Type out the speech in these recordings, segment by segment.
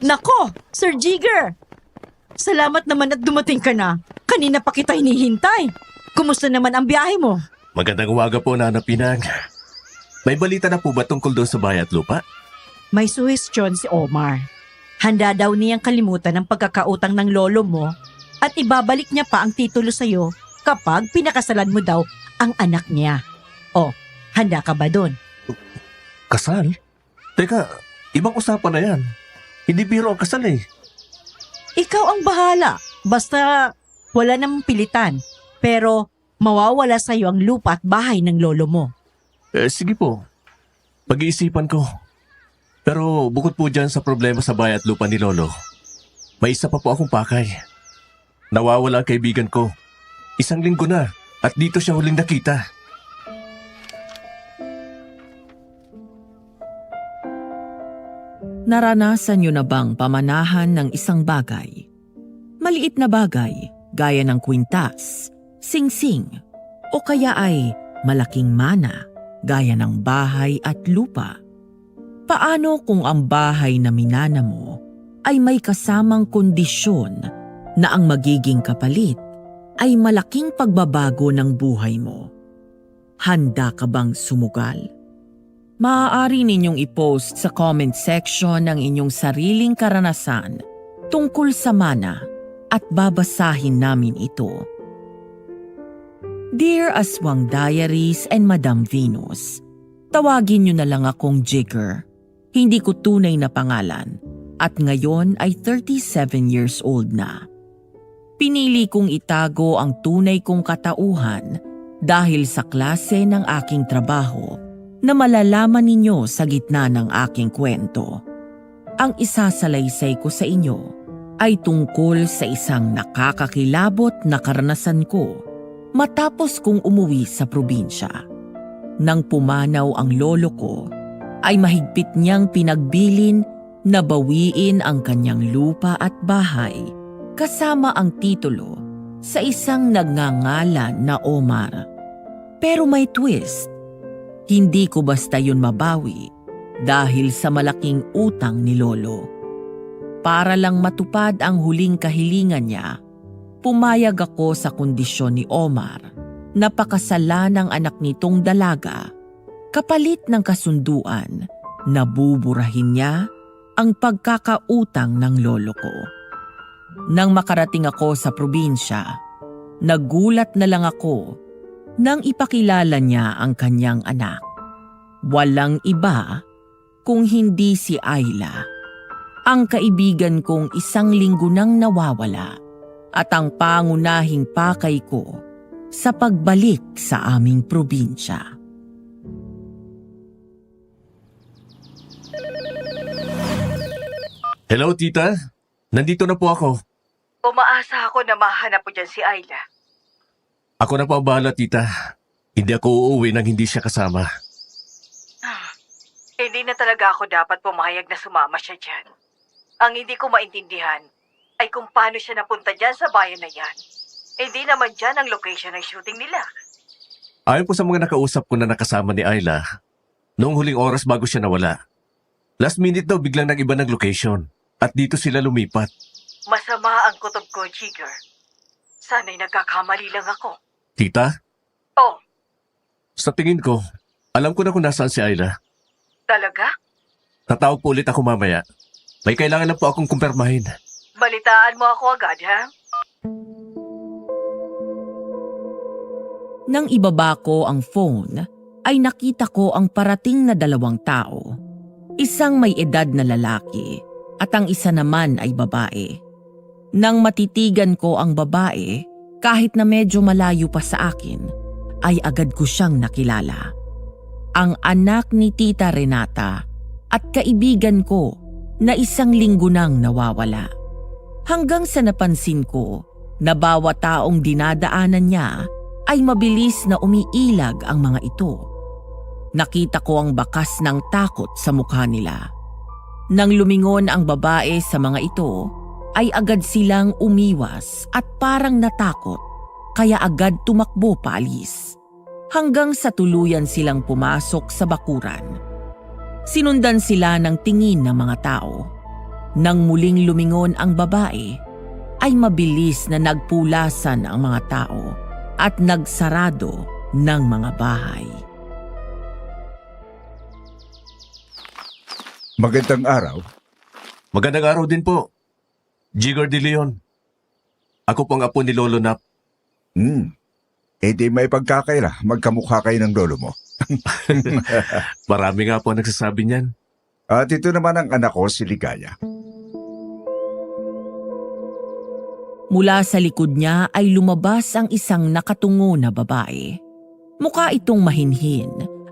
Nako, Sir Jigger! Salamat naman at dumating ka na. Kanina pa kita hinihintay. Kumusta naman ang biyahe mo? Magandang umaga po, Nana Pinang. May balita na po ba tungkol doon sa bayat lupa? May suhestyon si Omar. Handa daw niyang kalimutan ang pagkakautang ng lolo mo at ibabalik niya pa ang titulo sa'yo kapag pinakasalan mo daw ang anak niya. O, handa ka ba doon? Kasal? Teka, ibang usapan na yan. Hindi biro ang kasal eh. Ikaw ang bahala. Basta wala namang pilitan. Pero mawawala sa'yo ang lupa at bahay ng lolo mo. Sige po. Pag-iisipan ko. Pero bukod po dyan sa problema sa bayat lupa ni Lolo, may isa pa po akong pakay. Nawawala ang kaibigan ko. 1 linggo na at dito siya huling nakita. Naranasan niyo na bang pamanahan ng isang bagay? Maliit na bagay gaya ng kwintas, singsing, o kaya ay malaking mana gaya ng bahay at lupa? Paano kung ang bahay na minana mo ay may kasamang kondisyon na ang magiging kapalit ay malaking pagbabago ng buhay mo? Handa ka bang sumugal? Maaari ninyong i-post sa comment section ang inyong sariling karanasan tungkol sa mana at babasahin namin ito. Dear Aswang Diaries and Madam Venus, tawagin niyo na lang akong Jigger. Hindi ko tunay na pangalan at ngayon ay 37 years old na. Pinili kong itago ang tunay kong katauhan dahil sa klase ng aking trabaho na malalaman ninyo sa gitna ng aking kwento. Ang isasalaysay ko sa inyo ay tungkol sa isang nakakakilabot na karanasan ko matapos kong umuwi sa probinsya. Nang pumanaw ang lolo ko, ay mahigpit niyang pinagbilin na bawiin ang kanyang lupa at bahay kasama ang titulo sa isang nagngangalan na Omar. Pero may twist. Hindi ko basta yun mabawi dahil sa malaking utang ni lolo. Para lang matupad ang huling kahilingan niya, pumayag ako sa kondisyon ni Omar na pakasalan ng anak nitong dalaga kapalit ng kasunduan na buburahin niya ang pagkakautang ng lolo ko. Nang makarating ako sa probinsya, nagulat na lang ako nang ipakilala niya ang kanyang anak. Walang iba kung hindi si Ayla, ang kaibigan kong 1 linggo nang nawawala at ang pangunahing pakay ko sa pagbalik sa aming probinsya. Hello, tita. Nandito na po ako. Umaasa ako na mahanap mo dyan si Ayla. Ako na po ang bahala, tita. Hindi ako uuwi nang hindi siya kasama. Hindi na talaga ako dapat pumayag na sumama siya dyan. Ang hindi ko maintindihan ay kung paano siya napunta dyan sa bayan na yan. Hindi naman dyan ang location ng shooting nila. Ayon po sa mga nakausap ko na nakasama ni Ayla, noong huling oras bago siya nawala. Last minute daw biglang nag-iba ng location at dito sila lumipat. Masama ang kutob ko, Jigger. Sana'y nagkakamali lang ako. Tita, Oh, sa tingin ko, alam ko na kung nasaan si Ayla. talaga? Tatawag po ulit ako mamaya. May kailangan na po akong kumpirmahin. Balitaan mo ako agad, ha? Nang ibaba ko ang phone, ay nakita ko ang parating na 2 tao. Isang may edad na lalaki at ang isa naman ay babae. Nang matitigan ko ang babae, kahit na medyo malayo pa sa akin, ay agad ko siyang nakilala. Ang anak ni Tita Renata at kaibigan ko na 1 linggo nang nawawala. Hanggang sa napansin ko na bawat taong dinadaanan niya ay mabilis na umiilag ang mga ito. Nakita ko ang bakas ng takot sa mukha nila. Nang lumingon ang babae sa mga ito, ay agad silang umiwas at parang natakot, kaya agad tumakbo paalis. Hanggang sa tuluyan silang pumasok sa bakuran. Sinundan sila ng tingin ng mga tao. Nang muling lumingon ang babae, ay mabilis na nagpulasan ang mga tao at nagsarado ng mga bahay. Magandang araw. Magandang araw din po. Jigger de Leon. Ako pong apo ni Lolo Nap. Eh di may pagkakaila, magkamukha kayo ng lolo mo. Marami nga po ang nagsasabi niyan. At ito naman ang anak ko, si Ligaya. Mula sa likod niya ay lumabas ang isang nakatungo na babae. Mukha itong mahinhin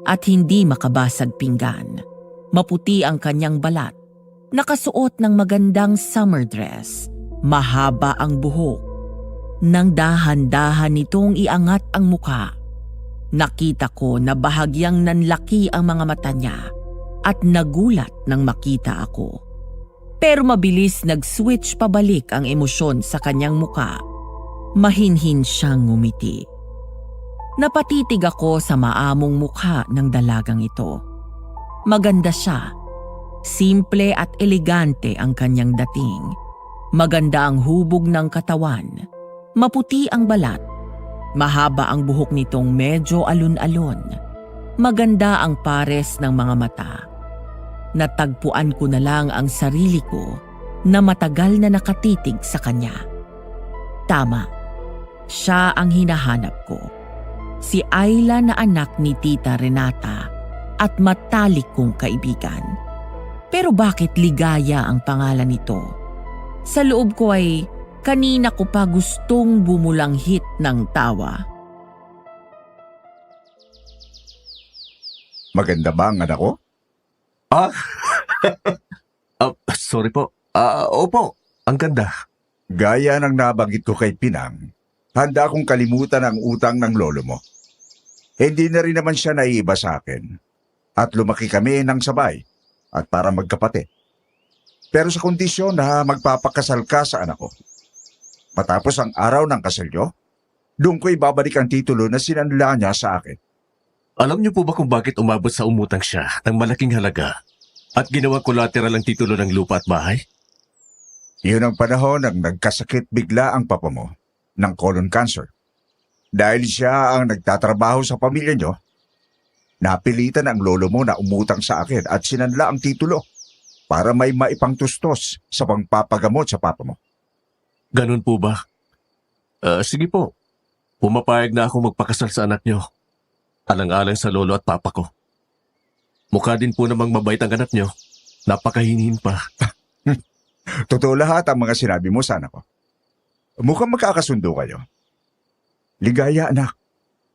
at hindi makabasag pinggan. Maputi ang kanyang balat. Nakasuot ng magandang summer dress. Mahaba ang buhok. Nang dahan-dahan nitong iangat ang mukha, nakita ko na bahagyang nanlaki ang mga mata niya at nagulat nang makita ako. Pero mabilis nag-switch pabalik ang emosyon sa kanyang mukha. Mahinhin siyang ngumiti. Napatitig ako sa maamong mukha ng dalagang ito. Maganda siya. Simple at elegante ang kanyang dating. Maganda ang hubog ng katawan. Maputi ang balat. Mahaba ang buhok nitong medyo alon-alon. Maganda ang pares ng mga mata. Natagpuan ko na lang ang sarili ko na matagal na nakatitig sa kanya. Tama, siya ang hinahanap ko. Si Ayla na anak ni Tita Renata at matalik kong kaibigan. Pero bakit Ligaya ang pangalan nito? Sa loob ko ay kanina ko pa gustong bumulanghit ng tawa. Maganda ba ang anak ko? Sorry po. Opo, ang ganda. Gaya ng nabanggit ko kay Pinang, handa akong kalimutan ang utang ng lolo mo. Hindi na rin naman siya naiiba sa akin. At lumaki kami ng sabay at para magkapatid. Pero sa kondisyon na magpapakasal ka sa anak ko. Matapos ang araw ng kasal nyo, doon ko ibabalik ang titulo na sinanla niya sa akin. Alam niyo po ba kung bakit umabot sa umutang siya ng malaking halaga at ginawa collateral ang titulo ng lupa at bahay? Iyon ang panahon nang nagkasakit bigla ang papa mo ng colon cancer. Dahil siya ang nagtatrabaho sa pamilya nyo, napilitan ang lolo mo na umutang sa akin at sinanla ang titulo para may maipangtustos sa pangpapagamot sa papa mo. Ganun po ba? Sige po. Pumapayag na ako magpakasal sa anak niyo. Alang-alang sa lolo at papa ko. Mukha din po namang mabait ang anak niyo. Napakahinin pa. Totoo lahat ang mga sinabi mo sa anak ko. Mukhang magkakasundo kayo. Ligaya, anak.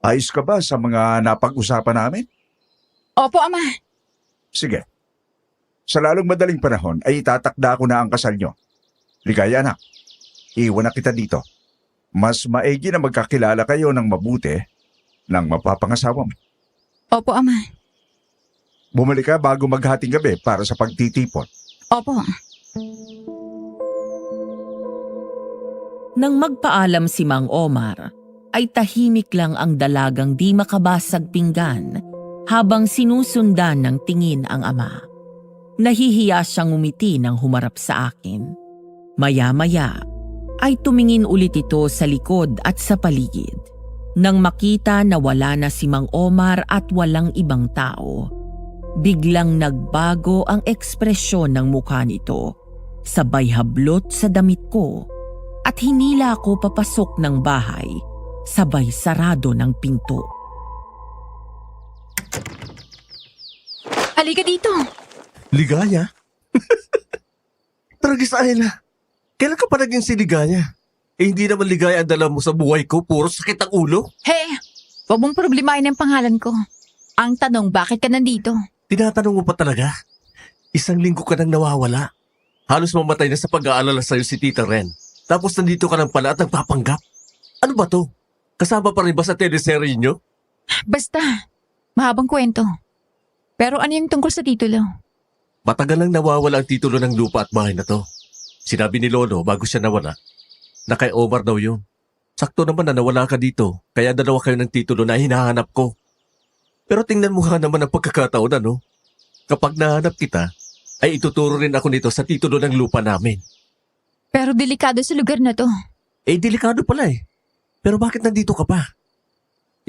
Ayos ka ba sa mga napag-usapan namin? Opo, Ama. Sige. Sa lalong madaling panahon ay itatakda ko na ang kasal nyo. Ligaya, anak. Iwan na kita dito. Mas maigi na magkakilala kayo ng mabuti ng mapapangasawa mo. Opo, Ama. Bumalik ka bago maghating gabi para sa pagtitipon. Opo. Nang magpaalam si Mang Omar, ay tahimik lang ang dalagang di makabasag pinggan habang sinusundan ng tingin ang ama. Nahihiya siyang umiti nang humarap sa akin. Maya-maya ay tumingin ulit ito sa likod at sa paligid. Nang makita na wala na si Mang Omar at walang ibang tao, biglang nagbago ang ekspresyon ng mukha nito. Sabay hablot sa damit ko at hinila ko papasok ng bahay, sabay sarado ng pinto. Halika dito. Ligaya? Tragis Ayla. Kailan ka pa naging si Ligaya? Hindi naman ligaya ang dala mo sa buhay ko. Puro sakit ang ulo. Hey, huwag mong problemahin ang pangalan ko. Ang tanong, bakit ka nandito? Tinatanong mo pa talaga? 1 linggo ka nang nawawala. Halos mamatay na sa pag-aalala sa'yo si Tita Ren. Tapos nandito ka ng pala at nagpapanggap. Ano ba to? Kasama pa rin ba sa teleserye nyo? Basta, mahabang kwento. Pero ano yung tungkol sa titulo? Matagal nang nawawala ang titulo ng lupa at bahay na to. Sinabi ni Lolo bago siya nawala na kay Omar daw yun. Sakto naman na nawala ka dito, kaya dalawa kayo ng titulo na hinahanap ko. Pero tingnan mo nga naman ang pagkakataon, ano? Kapag nahanap kita, ay ituturo rin ako nito sa titulo ng lupa namin. Pero delikado sa lugar na to. Delikado pala eh. Pero bakit nandito ka pa?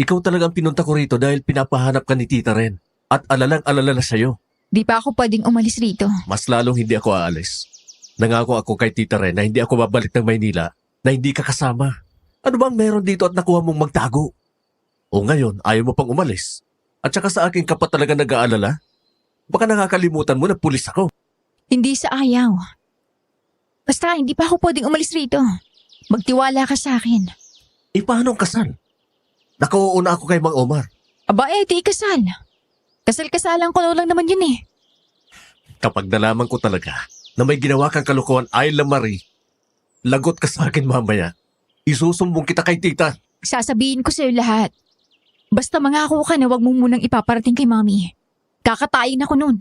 Ikaw talagang pinunta ko rito dahil pinapahanap ka ni tita Ren at alalang-alala na sa'yo. Di pa ako pwedeng umalis rito. Mas lalong hindi ako aalis. Nangako ako kay tita Ren na hindi ako babalik ng Maynila na hindi ka kasama. Ano bang meron dito at nakuha mong magtago? O ngayon, ayaw mo pang umalis? At saka sa akin ka pa talaga nag-aalala? Baka nakakalimutan mo na pulis ako. Hindi sa ayaw. Basta hindi pa ako pwedeng umalis rito. Magtiwala ka sa akin. Paano ang kasal? Nakauuna ako kay Mang Omar. Aba di kasal. Kasal-kasalan ko lang naman yun eh. Kapag nalaman ko talaga na may ginawa kang kalokohan, Ayla Marie, lagot ka sa akin mamaya. Isusumbong kita kay tita. Sasabihin ko sa'yo lahat. Basta mangako ka na wag mo munang ipaparating kay mami. Kakatayin ako nun.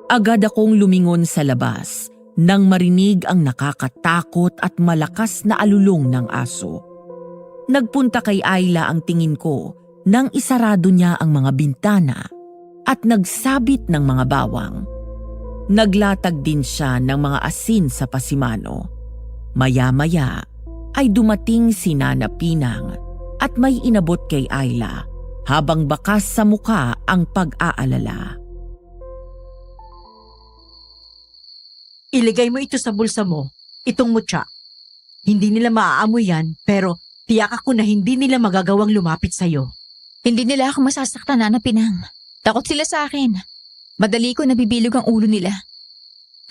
Agad akong lumingon sa labas nang marinig ang nakakatakot at malakas na alulong ng aso. Nagpunta kay Ayla ang tingin ko nang isarado niya ang mga bintana at nagsabit ng mga bawang. Naglatag din siya ng mga asin sa pasimano. Maya-maya ay dumating si Nana Pinang at may inabot kay Ayla habang bakas sa muka ang pag-aalala. Iligay mo ito sa bulsa mo, itong mutya. Hindi nila maaamoy yan, pero tiyak ako na hindi nila magagawang lumapit sa'yo. Hindi nila ako masasaktan, Nana Pinang. Takot sila sa akin. Madali ko nabibilog ang ulo nila.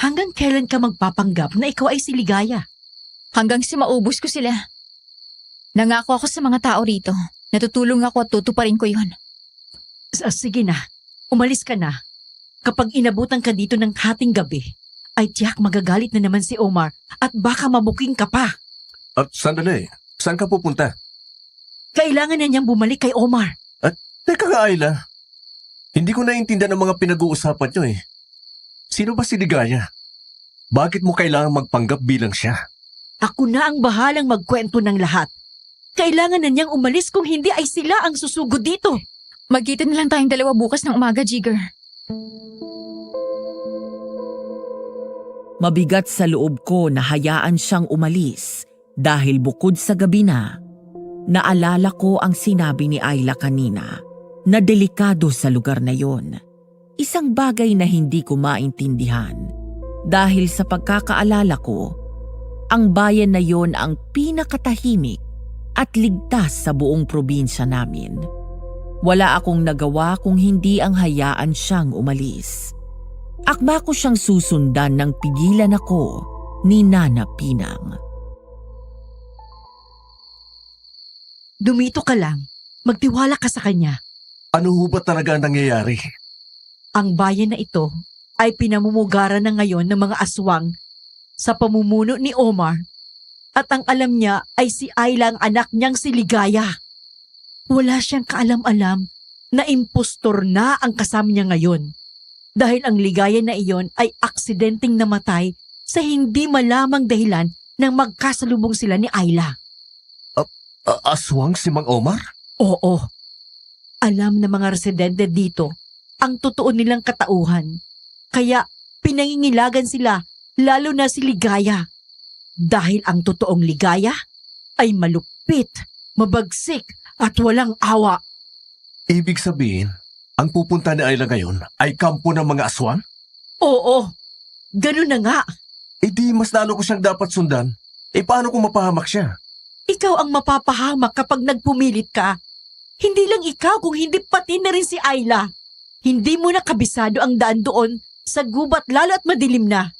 Hanggang kailan ka magpapanggap na ikaw ay si Ligaya? Hanggang si maubos ko sila. Nangako ako sa mga tao rito. Natutulong ako at tutuparin ko yon. Sige na, umalis ka na. Kapag inabutan ka dito ng hating gabi, ay tiyak magagalit na naman si Omar at baka mabuking ka pa. At sandali, saan ka pupunta? Kailangan na niyang bumalik kay Omar. Teka nga, Ayla. Hindi ko naintindihan ang mga pinag-uusapan nyo eh. Sino ba si Ligaya? Bakit mo kailangang magpanggap bilang siya? Ako na ang bahalang magkwento ng lahat. Kailangan na niyang umalis kung hindi ay sila ang susugod dito. Magkita na lang tayong dalawa bukas ng umaga, Jigger. Mabigat sa loob ko na hayaan siyang umalis dahil bukod sa gabi na, naalala ko ang sinabi ni Ayla kanina na delikado sa lugar na yon. Isang bagay na hindi ko maintindihan dahil sa pagkakaalala ko, ang bayan na yon ang pinakatahimik at ligtas sa buong probinsya namin. Wala akong nagawa kung hindi ang hayaan siyang umalis. Akma ko siyang susundan nang pigilan ako ni Nana Pinang. Dumito ka lang. Magtiwala ka sa kanya. Ano ho ba talaga ang nangyayari? Ang bayan na ito ay pinamumugaran na ngayon ng mga aswang sa pamumuno ni Omar. At ang alam niya ay si Ayla ang anak niyang si Ligaya. Wala siyang kaalam-alam na impostor na ang kasama niya ngayon. Dahil ang Ligaya na iyon ay aksidenteng namatay sa hindi malamang dahilan nang magkasalubong sila ni Ayla. Aswang si Mang Omar? Oo. Alam ng mga residente dito ang totoo nilang katauhan. Kaya pinangingilagan sila, lalo na si Ligaya. Dahil ang totoong Ligaya ay malupit, mabagsik at walang awa. Ibig sabihin, ang pupunta ni Ayla ngayon ay kampo ng mga aswang? Oo, ganun na nga. Di mas lalo ko siyang dapat sundan. Paano kung mapahamak siya? Ikaw ang mapapahamak kapag nagpumilit ka. Hindi lang ikaw kung hindi pati na rin si Ayla. Hindi mo na kabisado ang daan doon sa gubat lalo at madilim na.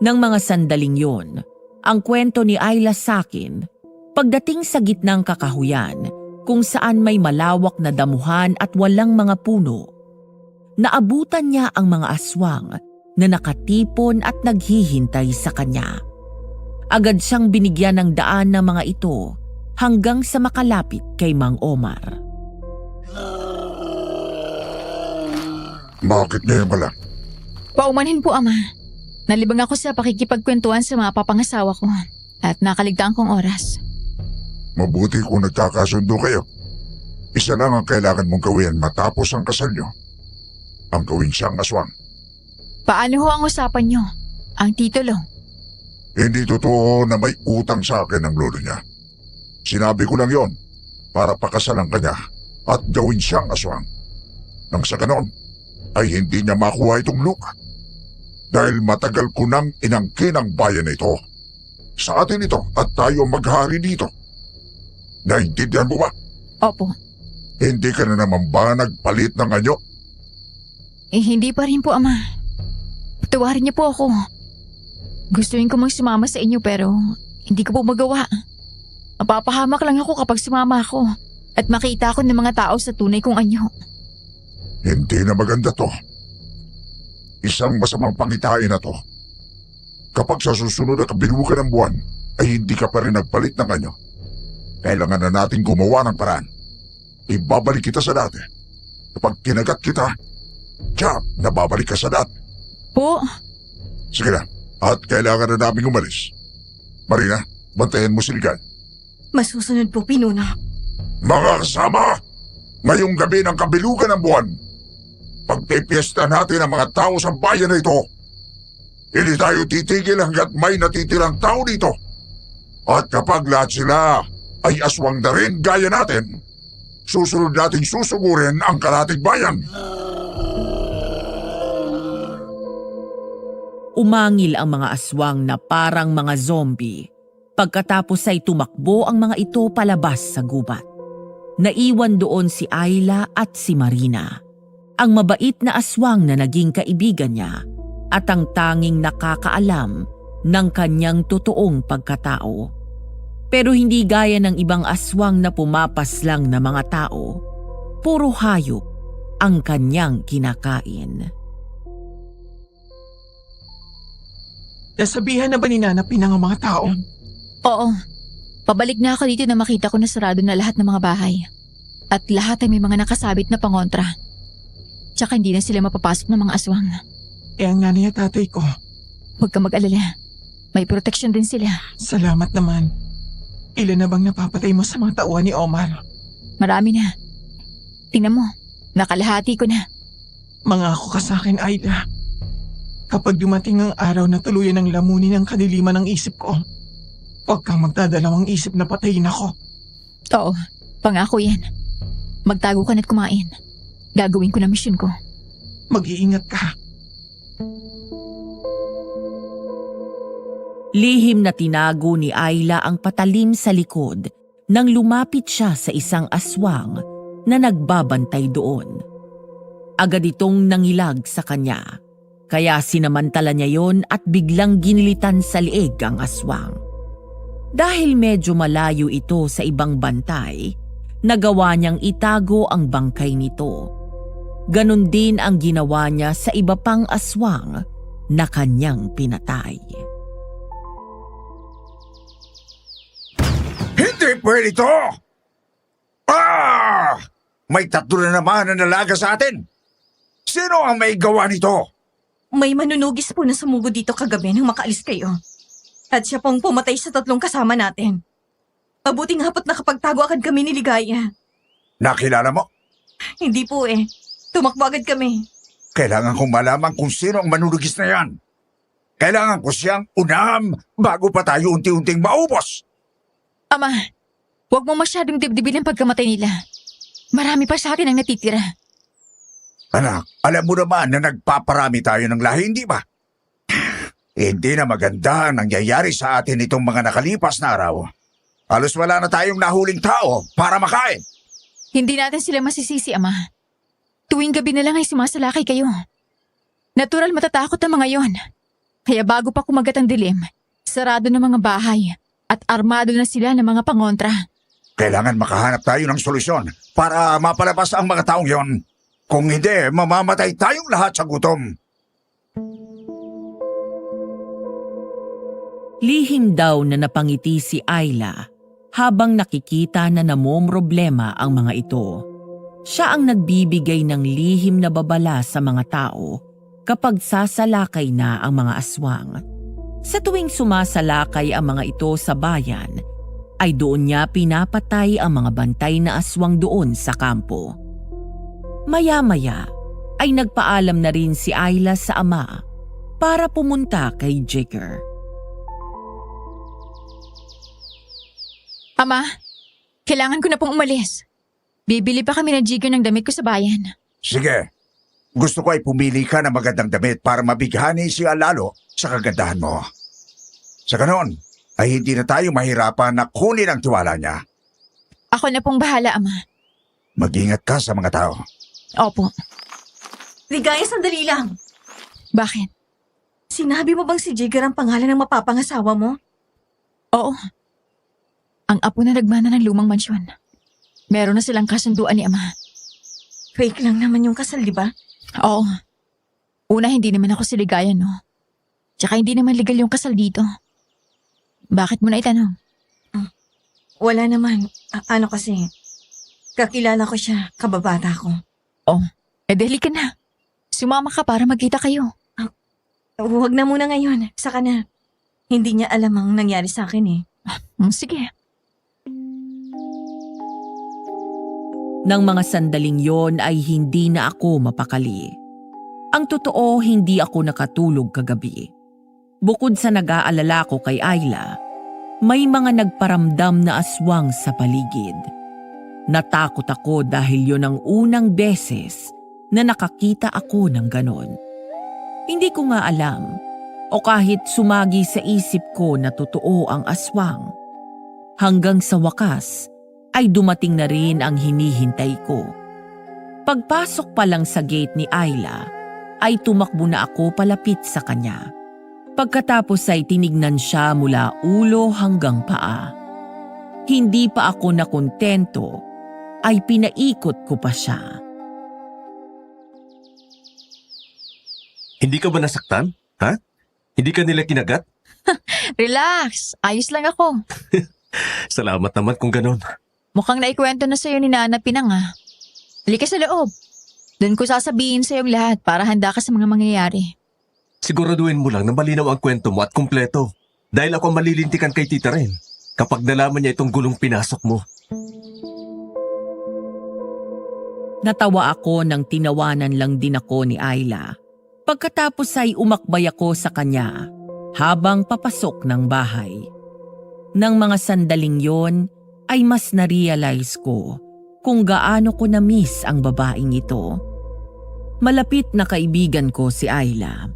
Nang mga sandaling yon, ang kwento ni Ayla sakin, pagdating sa gitnang kakahuyan, kung saan may malawak na damuhan at walang mga puno, naabutan niya ang mga aswang na nakatipon at naghihintay sa kanya. Agad siyang binigyan ng daan ng mga ito hanggang sa makalapit kay Mang Omar. Bakit ngayon pala? Paumanhin po, Ama. Nalibang ako sa pakikipagkwentuhan sa mga papangasawa ko at nakaligtaan kong oras. Mabuti kung nagkakasundo kayo. Isa lang ang kailangan mong gawin matapos ang kasal nyo. Ang gawin siyang aswang. Paano ho ang usapan nyo? Ang titulo? Hindi totoo na may utang sa akin ang lolo niya. Sinabi ko lang yon para pakasalan kanya at gawin siyang aswang. Nang sa ganon, ay hindi niya makuha itong lupa. Dahil matagal ko nang inangkin ang bayan na ito. Sa atin ito at tayo maghari dito. Naintindihan mo ba? Opo. Hindi ka na naman ba nagpalit ng anyo? Hindi pa rin po, Ama. Patawarin niyo po ako. Gustuin ko mang sumama sa inyo pero hindi ko po magawa. Mapapahamak lang ako kapag sumama ako at makita ko ng mga tao sa tunay kong anyo. Hindi na maganda to. Isang masamang pangitain na to. Kapag sa susunod na kabilugan ng buwan ay hindi ka pa rin nagpalit ng anyo, kailangan na natin gumawa ng paraan. Ibabalik kita sa dati. Kapag kinagat kita, tiyak, nababalik ka sa dati. Po? Sige na, at kailangan na namin umalis. Marina, bantayan mo si Ligan. Masusunod po, Pinuno. Mga kasama, ngayong gabi ng kabilugan ng buwan, pagpipiesta natin ang mga tao sa bayan na ito. Hindi tayo titigil hanggat may natitirang tao dito. At kapag lahat sila ay aswang na rin gaya natin, susunod nating susugurin ang karatig bayan. Umangil ang mga aswang na parang mga zombie. Pagkatapos ay tumakbo ang mga ito palabas sa gubat. Naiwan doon si Ayla at si Marina, ang mabait na aswang na naging kaibigan niya at ang tanging nakakaalam ng kanyang totoong pagkatao. Pero hindi gaya ng ibang aswang na pumapaslang na mga tao, puro hayop ang kanyang kinakain. Nasabihan na ba ni Nana Pinang ang mga tao? Oo. Pabalik na ako dito na makita ko na sarado na lahat ng mga bahay. At lahat ay may mga nakasabit na pangontra. Tsaka hindi na sila mapapasok ng mga aswang. Ang nanay at tatay ko. Huwag ka mag-alala. May protection din sila. Salamat naman. Ilan na bang napapatay mo sa mga tauhan ni Omar? Marami na. Tingnan mo, nakalahati ko na. Mangako ka sa akin, Aida. Kapag dumating ang araw na tuluyan ng lamunin ang kadiliman ng isip ko, huwag kang magdadalawang isip na patayin ako. Oo, pangako yan. Magtago ka na't kumain. Gagawin ko na misyon ko. Mag-iingat ka. Lihim na tinago ni Ayla ang patalim sa likod nang lumapit siya sa isang aswang na nagbabantay doon. Agad itong nangilag sa kanya, kaya sinamantala niya yon at biglang ginilitan sa liig ang aswang. Dahil medyo malayo ito sa ibang bantay, nagawa niyang itago ang bangkay nito. Ganon din ang ginawa niya sa iba pang aswang na kanyang pinatay. Hindi pwede ito! May tatlo na naman na nalaga sa atin. Sino ang may gawa nito? May manunugis po na sumugod dito kagabi nang makaalis kayo. At siya pong pumatay sa 3 kasama natin. Mabuting hapot nakapagtago agad kami ni Ligaya. Nakilala mo? Hindi po eh. Tumakbo agad kami. Kailangan kong malaman kung sino ang manunugis na yan. Kailangan ko siyang unaham bago pa tayo unti-unting maubos. Ama, huwag mo masyadong dibdibin ang pagkamatay nila. Marami pa sa atin ang natitira. Anak, alam mo naman na nagpaparami tayo ng lahi, hindi ba? Hindi na maganda ang nangyayari sa atin itong mga nakalipas na araw. Halos wala na tayong nahuling tao para makain. Hindi natin sila masisisi, Ama. Tuwing gabi na lang ay sumasalakay kayo. Natural matatakot ang mga yon. Kaya bago pa kumagat ang dilim, sarado na mga bahay at armado na sila ng mga pangontra. Kailangan makahanap tayo ng solusyon para mapalabas ang mga taong yon. Kung hindi, mamamatay tayong lahat sa gutom. Lihim daw na napangiti si Ayla habang nakikita na namomroblema ang mga ito. Siya ang nagbibigay ng lihim na babala sa mga tao kapag sasalakay na ang mga aswang. Sa tuwing sumasalakay ang mga ito sa bayan, ay doon niya pinapatay ang mga bantay na aswang doon sa kampo. Maya-maya ay nagpaalam na rin si Ayla sa ama para pumunta kay Jigger. Ama, kailangan ko na pong umalis. Bibili pa kami ng Jigger ng damit ko sa bayan. Sige, gusto ko ay pumili ka ng magandang damit para mabighani siya lalo sa kagandahan mo. Sa ganon, ay hindi na tayo mahirapan na kunin ang tiwala niya. Ako na pong bahala, Ama. Mag-ingat ka sa mga tao. Opo. Ligaya, sandali lang. Bakit? Sinabi mo bang si Jigger ang pangalan ng mapapangasawa mo? Oo. Ang apo na nagmana ng lumang mansyon. Meron na silang kasunduan ni Ama. Fake lang naman yung kasal, di ba? Oo. Una, hindi naman ako siligaya, no? Tsaka hindi naman legal yung kasal dito. Bakit mo na itanong? Wala naman. Ano kasi, kakilala ko siya, kababata ko. Dali ka na. Sumama ka para magkita kayo. Huwag na muna ngayon, saka na. Hindi niya alam ang nangyari sa akin eh. Sige. Nang mga sandaling yon ay hindi na ako mapakali. Ang totoo, hindi ako nakatulog kagabi. Bukod sa nag-aalala ko kay Ayla, may mga nagparamdam na aswang sa paligid. Natakot ako dahil yon ang unang beses na nakakita ako ng ganon. Hindi ko nga alam o kahit sumagi sa isip ko na totoo ang aswang. Hanggang sa wakas ay dumating na rin ang hinihintay ko. Pagpasok pa lang sa gate ni Ayla ay tumakbo na ako palapit sa kanya. Pagkatapos ay tinignan siya mula ulo hanggang paa. Hindi pa ako nakontento ay pinaikot ko pa siya. Hindi ka ba nasaktan? Ha? Hindi ka nila kinagat? Relax. Ayos lang ako. Salamat naman kung ganon. Mukhang naikwento na sa'yo ni Nana Pinang ah. Halika sa loob. Doon ko sasabihin sa'yo ang lahat para handa ka sa mga mangyayari. Siguraduhin mo lang na malinaw ang kwento mo at kumpleto. Dahil ako ang malilintikan kay Tita Ren kapag nalaman niya itong gulong pinasok mo. Natawa ako nang tinawanan lang din ako ni Ayla. Pagkatapos ay umakbay ako sa kanya habang papasok ng bahay. Nang mga sandaling yon ay mas na-realize ko kung gaano ko na-miss ang babaeng ito. Malapit na kaibigan ko si Ayla.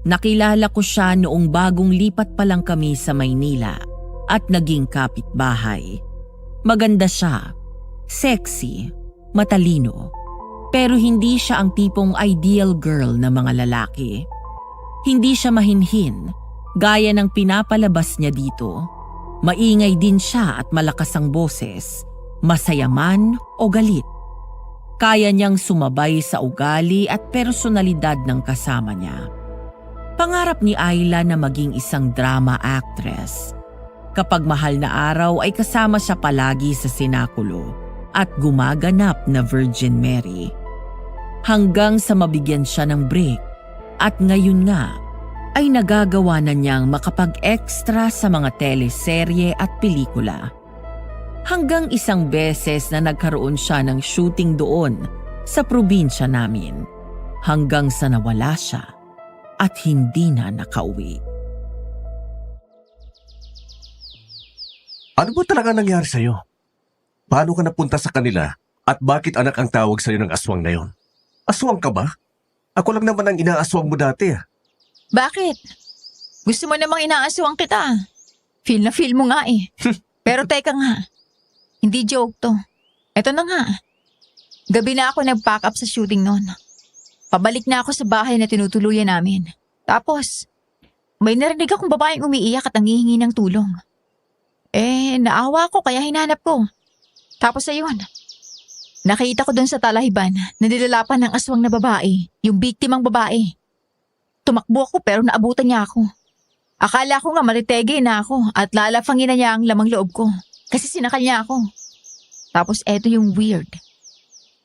Nakilala ko siya noong bagong lipat pa lang kami sa Maynila at naging kapitbahay. Maganda siya, sexy, matalino, pero hindi siya ang tipong ideal girl na mga lalaki. Hindi siya mahinhin, gaya ng pinapalabas niya dito. Maingay din siya at malakas ang boses, masaya man o galit. Kaya niyang sumabay sa ugali at personalidad ng kasama niya. Pangarap ni Ayla na maging isang drama actress. Kapag mahal na araw ay kasama siya palagi sa sinakulo at gumaganap na Virgin Mary. Hanggang sa mabigyan siya ng break at ngayon nga ay nagagawa na niyang makapag-extra sa mga teleserye at pelikula. Hanggang isang beses na nagkaroon siya ng shooting doon sa probinsya namin hanggang sa nawala siya at hindi na nakauwi. Ano ba talaga nangyari sa'yo? Paano ka napunta sa kanila at bakit anak ang tawag sa'yo ng aswang na yon? Aswang ka ba? Ako lang naman ang inaaswang mo dati ah. Bakit? Gusto mo namang inaaswang kita. Feel na feel mo nga eh. Pero teka nga, hindi joke to. Eto na nga. Gabi na ako nag-pack up sa shooting noon. Pabalik na ako sa bahay na tinutuluyan namin. Tapos, may narinig akong babaeng umiiyak at nangihingi ng tulong. Naawa ko kaya hinanap ko. Tapos ayun, nakita ko doon sa talahiban na nilalapan ng aswang na babae, yung biktimang babae. Tumakbo ako pero naabutan niya ako. Akala ko nga maritege na ako at lalafangin na niya ang lamang loob ko kasi sinakal niya ako. Tapos eto yung weird.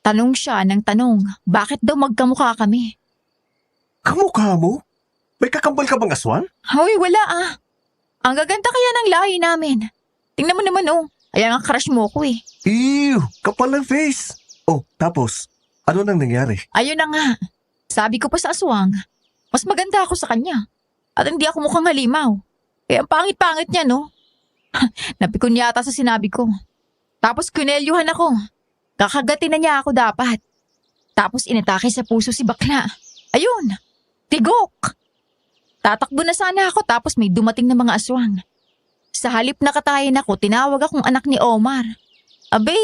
Tanong siya ng tanong, bakit daw magkamukha kami? Kamukha mo? May kakambal ka bang aswang? Hoy, wala ah. Ang gaganda kaya ng lahi namin. Tingnan mo naman oh. Kaya nga crush mo ko eh. Ew! Kapal ng face! Oh, tapos, ano nang nangyari? Ayun na nga. Sabi ko pa sa aswang, mas maganda ako sa kanya. At hindi ako mukhang halimaw. Eh, ang pangit-pangit niya, no? Napikon yata sa sinabi ko. Tapos kunelyuhan ako. Kakagatin na niya ako dapat. Tapos inatake sa puso si bakla. Ayun! Tigok! Tatakbo na sana ako tapos may dumating na mga aswang. Sa halip na katayin ako, tinawag akong anak ni Omar. Abay,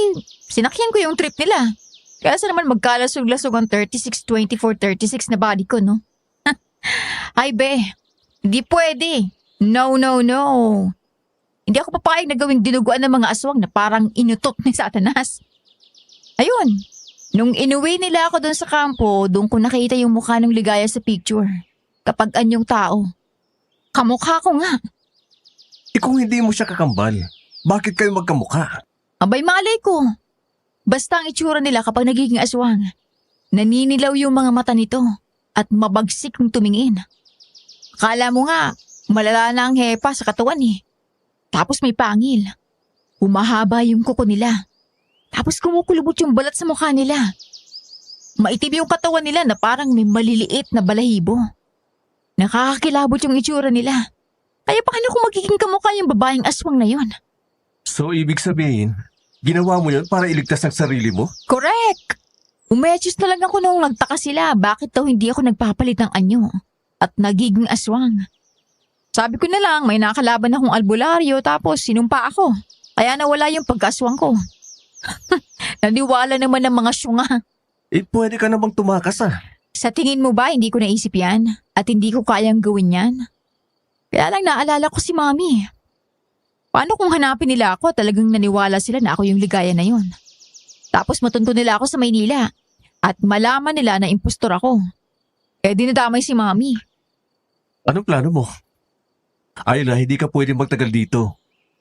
sinakyan ko yung trip nila. Kaya sa naman magkalasog-lasog ang 36-24-36 na body ko, no? Ay be, hindi pwede. No. Hindi ako papayag na gawing dinuguan ng mga aswang na parang inutot ni Satanas. Ayun, nung inuwi nila ako doon sa kampo, doon ko nakita yung mukha ng Ligaya sa picture. Kapag anyong tao. Kamukha ko nga. Kung hindi mo siya kakambal, bakit kayo magkamukha? Abay malay ko. Basta ang itsura nila kapag nagiging aswang. Naninilaw yung mga mata nito at mabagsik ng tumingin. Akala mo nga, malala na ang hepa sa katawan eh. Tapos may pangil. Humahaba yung kuko nila. Tapos kumukulubot yung balat sa mukha nila. Maitim yung katawan nila na parang may maliliit na balahibo. Nakakakilabot yung itsura nila. Kaya paano kung magiging kamukha yung babaeng aswang na yon? So, ibig sabihin, ginawa mo yun para iligtas ang sarili mo? Correct! Umetyos na lang ako noong nagtaka sila bakit daw hindi ako nagpapalit ng anyo at nagiging aswang. Sabi ko na lang may nakalaban akong albularyo tapos sinumpa ako. Kaya nawala yung pagkaswang ko. Naniwala naman ng mga syunga. Pwede ka namang tumakas Sa tingin mo ba hindi ko naisip yan at hindi ko kayang gawin yan? Kaya lang naalala ko si Mami. Paano kung hanapin nila ako at talagang naniwala sila na ako yung Ligaya na yon? Tapos matunto nila ako sa Maynila at malaman nila na impostor ako. Eh dinadamay si Mami. Anong plano mo? Ayla, hindi ka pwedeng magtagal dito.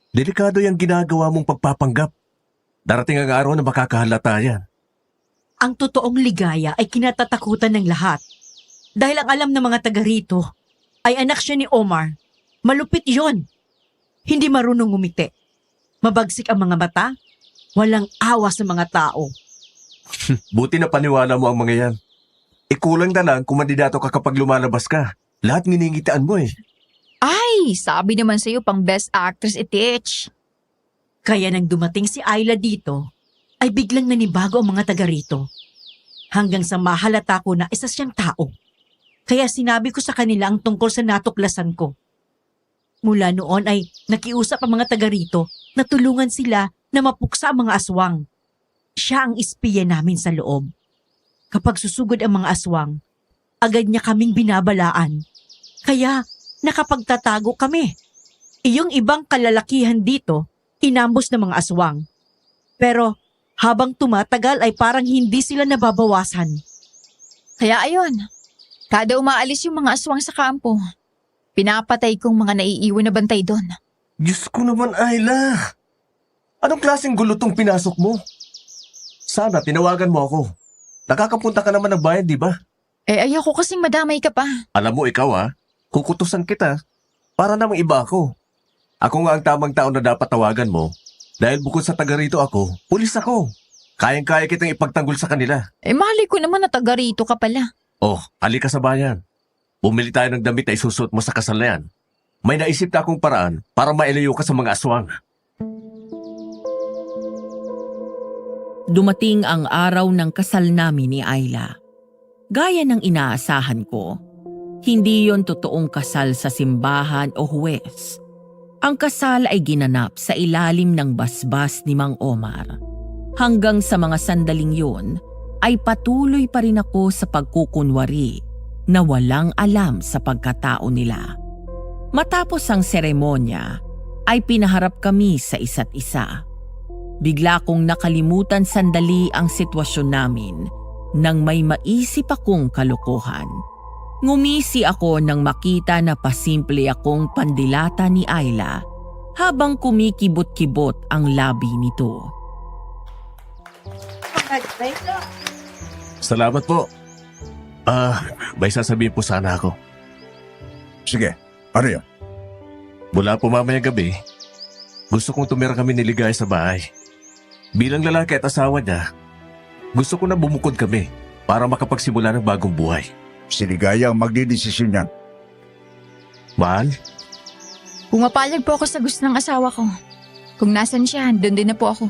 Delikado yung ginagawa mong pagpapanggap. Darating ang araw na makakahalata yan. Ang totoong Ligaya ay kinatatakutan ng lahat. Dahil ang alam ng mga taga rito ay anak siya ni Omar. Malupit yon. Hindi marunong ngumiti. Mabagsik ang mga mata. Walang awa sa mga tao. Buti na paniwala mo ang mga yan. Kulang na lang kung mandidato ka kapag lumalabas ka. Lahat nginingitaan mo Ay, sabi naman sa'yo pang best actress itich. Kaya nang dumating si Ayla dito, ay biglang nanibago ang mga taga rito. Hanggang sa mahalata ko na isa siyang tao. Kaya sinabi ko sa kanila ang tungkol sa natuklasan ko. Mula noon ay nakiusap ang mga taga rito na tulungan sila na mapuksa ang mga aswang. Siya ang espiya namin sa loob. Kapag susugod ang mga aswang, agad niya kaming binabalaan. Kaya nakapagtatago kami. Iyong ibang kalalakihan dito, inambos ng mga aswang. Pero habang tumatagal ay parang hindi sila nababawasan. Kaya ayun, kada umaalis yung mga aswang sa kampo, pinapatay kong mga naiiwan na bantay doon. Diyos ko naman, Ayla. Anong klaseng gulo tong pinasok mo? Sana tinawagan mo ako. Nakakapunta ka naman ng bayan, di ba? Eh ayoko kasing madamay ka pa. Alam mo, ikaw kukutusan kita para namang iba ako. Ako nga ang tamang tao na dapat tawagan mo dahil bukod sa taga rito ako, pulis ako. Kayang-kaya kitang ipagtanggol sa kanila. Eh mali ko naman na taga rito ka pala. Oh, halika sa bayan. Bumili tayo ng damit na isusuot mo sa kasal na yan. May naisip na akong paraan para mailayo ka sa mga aswang. Dumating ang araw ng kasal namin ni Ayla. Gaya ng inaasahan ko, hindi yon totoong kasal sa simbahan o huwes. Ang kasal ay ginanap sa ilalim ng basbas ni Mang Omar. Hanggang sa mga sandaling yun, ay patuloy pa rin ako sa pagkukunwari na walang alam sa pagkatao nila. Matapos ang seremonya, ay pinaharap kami sa isa't isa. Bigla kong nakalimutan sandali ang sitwasyon namin nang may maisip akong kalokohan. Ngumisi ako nang makita na pasimple akong pandilata ni Ayla habang kumikibot-kibot ang labi nito. Salamat po. May sasabihin po sana ako. Sige, ano yan? Mula po mamayang gabi, Gusto kong tumira kami ni Ligaya sa bahay. Bilang lalaki at asawa niya, gusto ko na bumukod kami para makapagsimula ng bagong buhay. Si Ligaya ang magdidesisyon yan. Mahal, Pumapayag po ako sa gusto ng asawa ko. Kung nasan siya, doon din na po ako.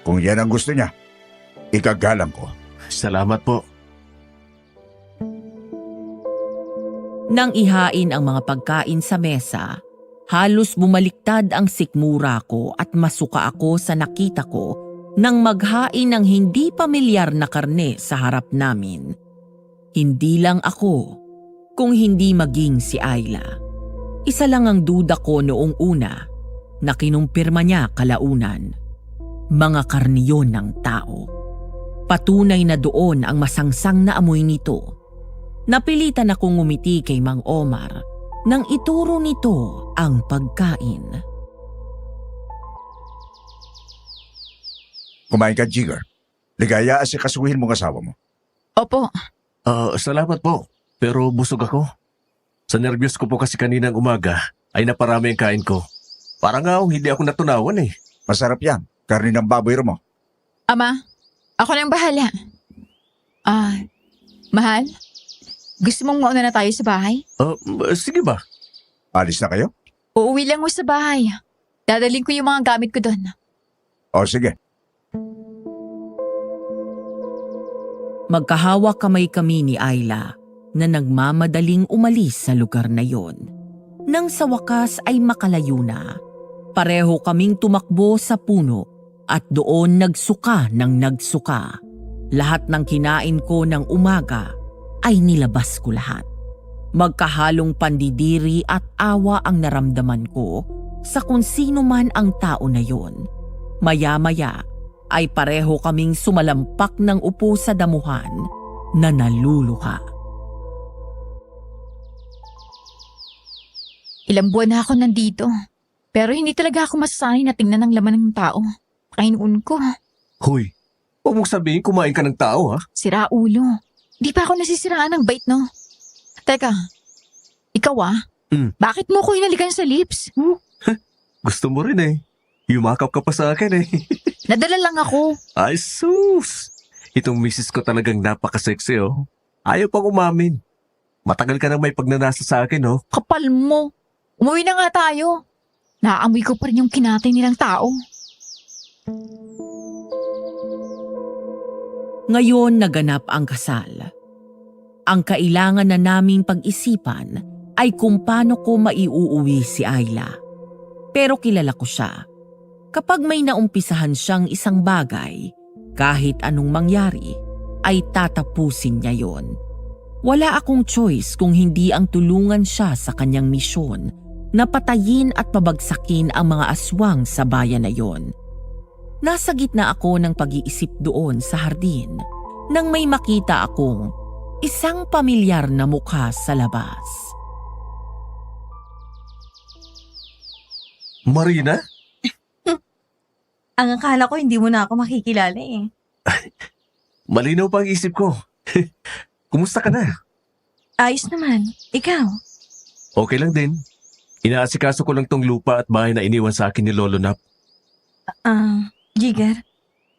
Kung yan ang gusto niya, ikagalang ko. salamat po. Nang ihain ang mga pagkain sa mesa, halos bumaliktad ang sikmura ko at masuka ako sa nakita ko nang maghain ng hindi pamilyar na karne sa harap namin. Hindi lang ako, kung hindi maging si Ayla. Isa lang ang duda ko noong una na kinumpirma niya kalaunan. Mga karniyon ng tao. Patunay na doon ang masangsang na amoy nito. Napilitan akong ngumiti kay Mang Omar nang ituro nito ang pagkain. Kumain ka, Jigger. Ligaya, asikasuhin mong asawa mo. Opo. Salamat po, pero busog ako. Sa nervyos ko po kasi kaninang umaga ay naparami ang kain ko. Parang nga hindi ako natunawan eh. Masarap yan. Karni ng baboy mo. Ama, ako nang bahala. Mahal? Gusto mong mauna na tayo sa bahay? Sige ba? Alis na kayo? Uuwi lang mo sa bahay. Dadalhin ko yung mga gamit ko doon. O sige. Magkahawak kamay kami ni Ayla na nagmamadaling umalis sa lugar na yon. Nang sa wakas ay makalayo na, pareho kaming tumakbo sa puno at doon nagsuka ng nagsuka. Lahat ng kinain ko ng umaga ay nilabas ko lahat. Magkahalong pandidiri at awa ang naramdaman ko sa kung sino man ang tao na yon. Maya-maya ay pareho kaming sumalampak ng upo sa damuhan na naluluha. Ilang buwan na ako nandito. Pero hindi talaga ako masasanay na tingnan ng laman ng tao. Kainin ko. Hoy, huwag mong sabihin kumain ka ng tao ha. Sira ulo. Di pa ako nasisiraan ng bait, no? Teka, ikaw bakit mo ko hinalikan sa lips? Gusto mo rin eh. Yumakap ka pa sa akin eh. Nadala lang ako. Ay sus! Itong misis ko talagang napaka-sexy oh. Ayaw pang umamin. Matagal ka nang may pagnanasa sa akin oh. Kapal mo. Umuwi na nga tayo. Naaamoy ko pa rin yung kinatay nilang tao. Ngayon naganap ang kasal. Ang kailangan na naming pag-isipan ay kung paano ko maiuuwi si Ayla. Pero kilala ko siya. Kapag may naumpisahan siyang isang bagay, kahit anong mangyari, ay tatapusin niya yon. Wala akong choice kung hindi ang tulungan siya sa kanyang misyon na patayin at pabagsakin ang mga aswang sa bayan na yon. Nasa gitna ako ng pag-iisip doon sa hardin nang may makita akong isang pamilyar na mukha sa labas. Marina? Ang akala ko hindi mo na ako makikilala eh. Malinaw pa ang isip ko. Kumusta ka na? Ayos naman. Ikaw? Okay lang din. Inaasikaso ko lang tong lupa at bahay na iniwan sa akin ni Lolo Nap. Jigar,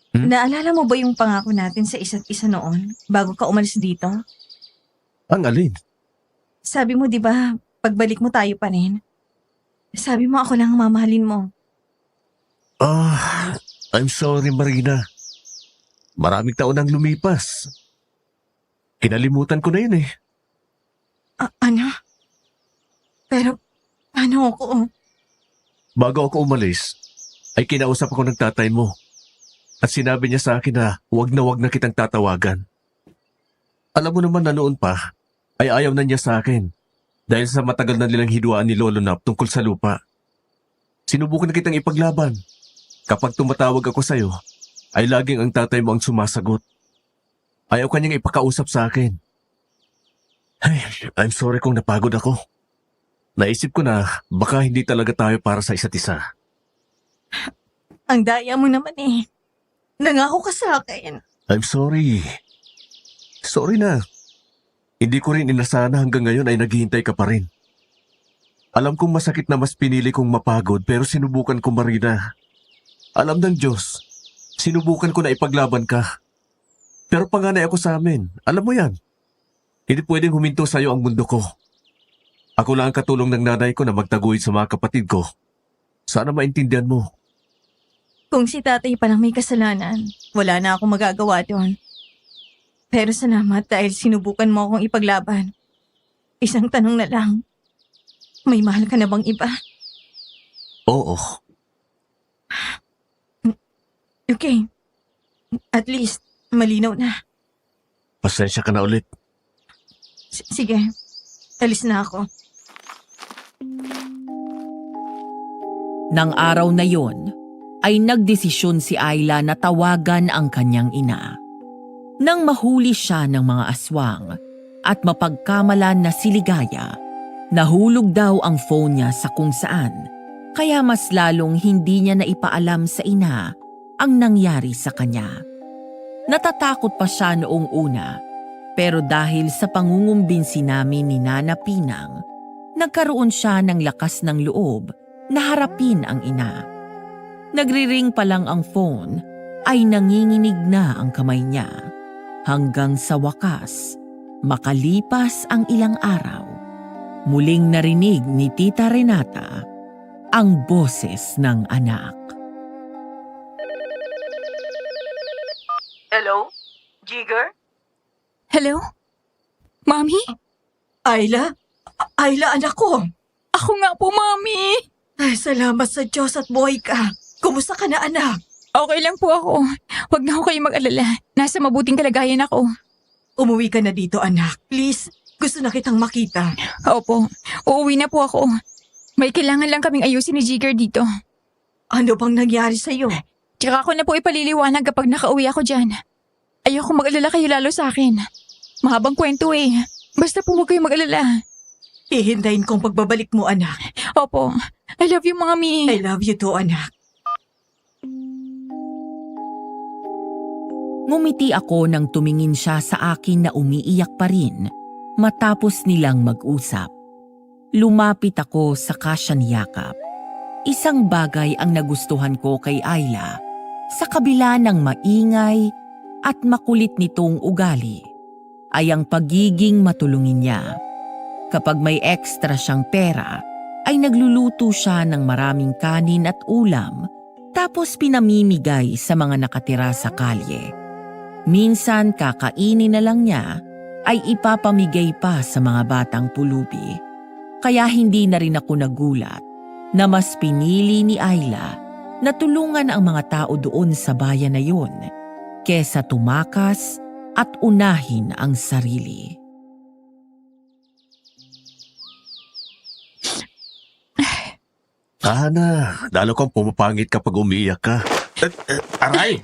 Hmm? naalala mo ba yung pangako natin sa isa't isa noon bago ka umalis dito? Ang alin? Sabi mo di ba, pagbalik mo tayo pa rin? Sabi mo ako lang ang mamahalin mo. I'm sorry Marina. Maraming taon nang lumipas. Kinalimutan ko na yun eh. Ano? Pero, paano ako? Bago ako umalis, ay kinausap ako ng tatay mo. At sinabi niya sa akin na wag na kitang tatawagan. Alam mo naman na noon pa, ay ayaw na niya sa akin. Dahil sa matagal na nilang hiduaan ni Lolo Nap tungkol sa lupa. Sinubukan na kitang ipaglaban. Kapag tumatawag ako sa'yo, ay laging ang tatay mo ang sumasagot. Ayaw kanyang ipakausap sa akin. Ay, I'm sorry kung napagod ako. Naisip ko na baka hindi talaga tayo para sa isa't isa. Ang daya mo naman eh. Nangako ka sa akin. I'm sorry. Sorry na. Hindi ko rin inasahan na hanggang ngayon ay naghihintay ka pa rin. Alam kong masakit na mas pinili kong mapagod pero sinubukan ko, Marina. Alam ng Diyos, sinubukan ko na ipaglaban ka. Pero panganay ako sa amin. Alam mo yan. Hindi pwedeng huminto sa'yo ang mundo ko. Ako lang ang katulong ng nanay ko na magtaguyod sa mga kapatid ko. Sana maintindihan mo. Kung si tatay palang may kasalanan, wala na akong magagawa doon. Pero salamat dahil sinubukan mo akong ipaglaban. Isang tanong na lang. May mahal ka na bang iba? Oo. Okay. At least, malinaw na. Pasensya ka na ulit. Sige. Alis na ako. Nang araw na yon, ay nagdesisyon si Ayla na tawagan ang kanyang ina. Nang mahuli siya ng mga aswang at mapagkamalan na si Ligaya, nahulog daw ang phone niya sa kung saan, kaya mas lalong hindi niya naipaalam sa ina ang nangyari sa kanya. Natatakot pa siya noong una, pero dahil sa pangungumbinsi namin ni Nana Pinang, nagkaroon siya ng lakas ng loob na harapin ang ina. Nagriring pa lang ang phone ay nanginginig na ang kamay niya. Hanggang sa wakas, makalipas ang ilang araw, muling narinig ni Tita Renata ang boses ng anak. Hello? Jigger? Hello? Mami? Ayla? Ayla, anak ko. Ako nga po, Mami. Ay, salamat sa Diyos at buhay ka. Kumusta ka na, anak? Okay lang po ako. Huwag na ako kayong mag-alala. Nasa mabuting kalagayan ako. Umuwi ka na dito, anak. Please, gusto na kitang makita. Opo, uuwi na po ako. May kailangan lang kaming ayusin ni Jigger dito. Ano bang nangyari sa'yo? Tsaka ako na po ipaliliwanag kapag nakauwi ako dyan. Ayoko mag-alala kayo lalo sa akin. Mahabang kwento eh. Basta po huwag kayong mag-alala. Hihintayin kong pagbabalik mo, anak. Opo, I love you, Mami. I love you too, anak. Ngumiti ako nang tumingin siya sa akin na umiiyak pa rin matapos nilang mag-usap. Lumapit ako sa kasya niyakap. Isang bagay ang nagustuhan ko kay Ayla sa kabila ng maingay at makulit nitong ugali ay ang pagiging matulungin niya. Kapag may extra siyang pera ay nagluluto siya ng maraming kanin at ulam tapos pinamimigay sa mga nakatira sa kalye. Minsan kakainin na lang niya ay ipapamigay pa sa mga batang pulubi. Kaya hindi na rin ako nagulat na mas pinili ni Ayla na tulungan ang mga tao doon sa bayan na yun kesa tumakas at unahin ang sarili. Ana, lalo kang pumapangit kapag umiiyak ka. Aray!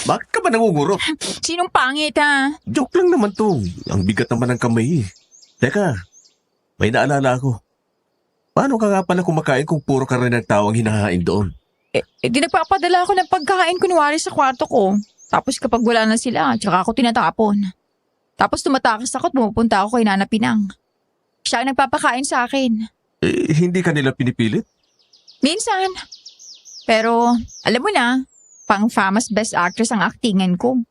Bakit ka ba nangungurot? Sinong pangit ha? Joke lang naman to. Ang bigat naman ng kamay eh. Teka, may naalala ako. Paano ka nga pala kumakain kung puro ka rin ng tao ang hinahain doon? Di nagpapadala ako ng pagkain kunwari sa kwarto ko. Tapos kapag wala na sila, tsaka ako tinatapon. Tapos tumatakas ako at pumupunta ako kay Nana Pinang. Siya ang nagpapakain sa akin. Hindi ka nila pinipilit? Minsan. Pero, alam mo na, pang famous best actress ang aktingan ko.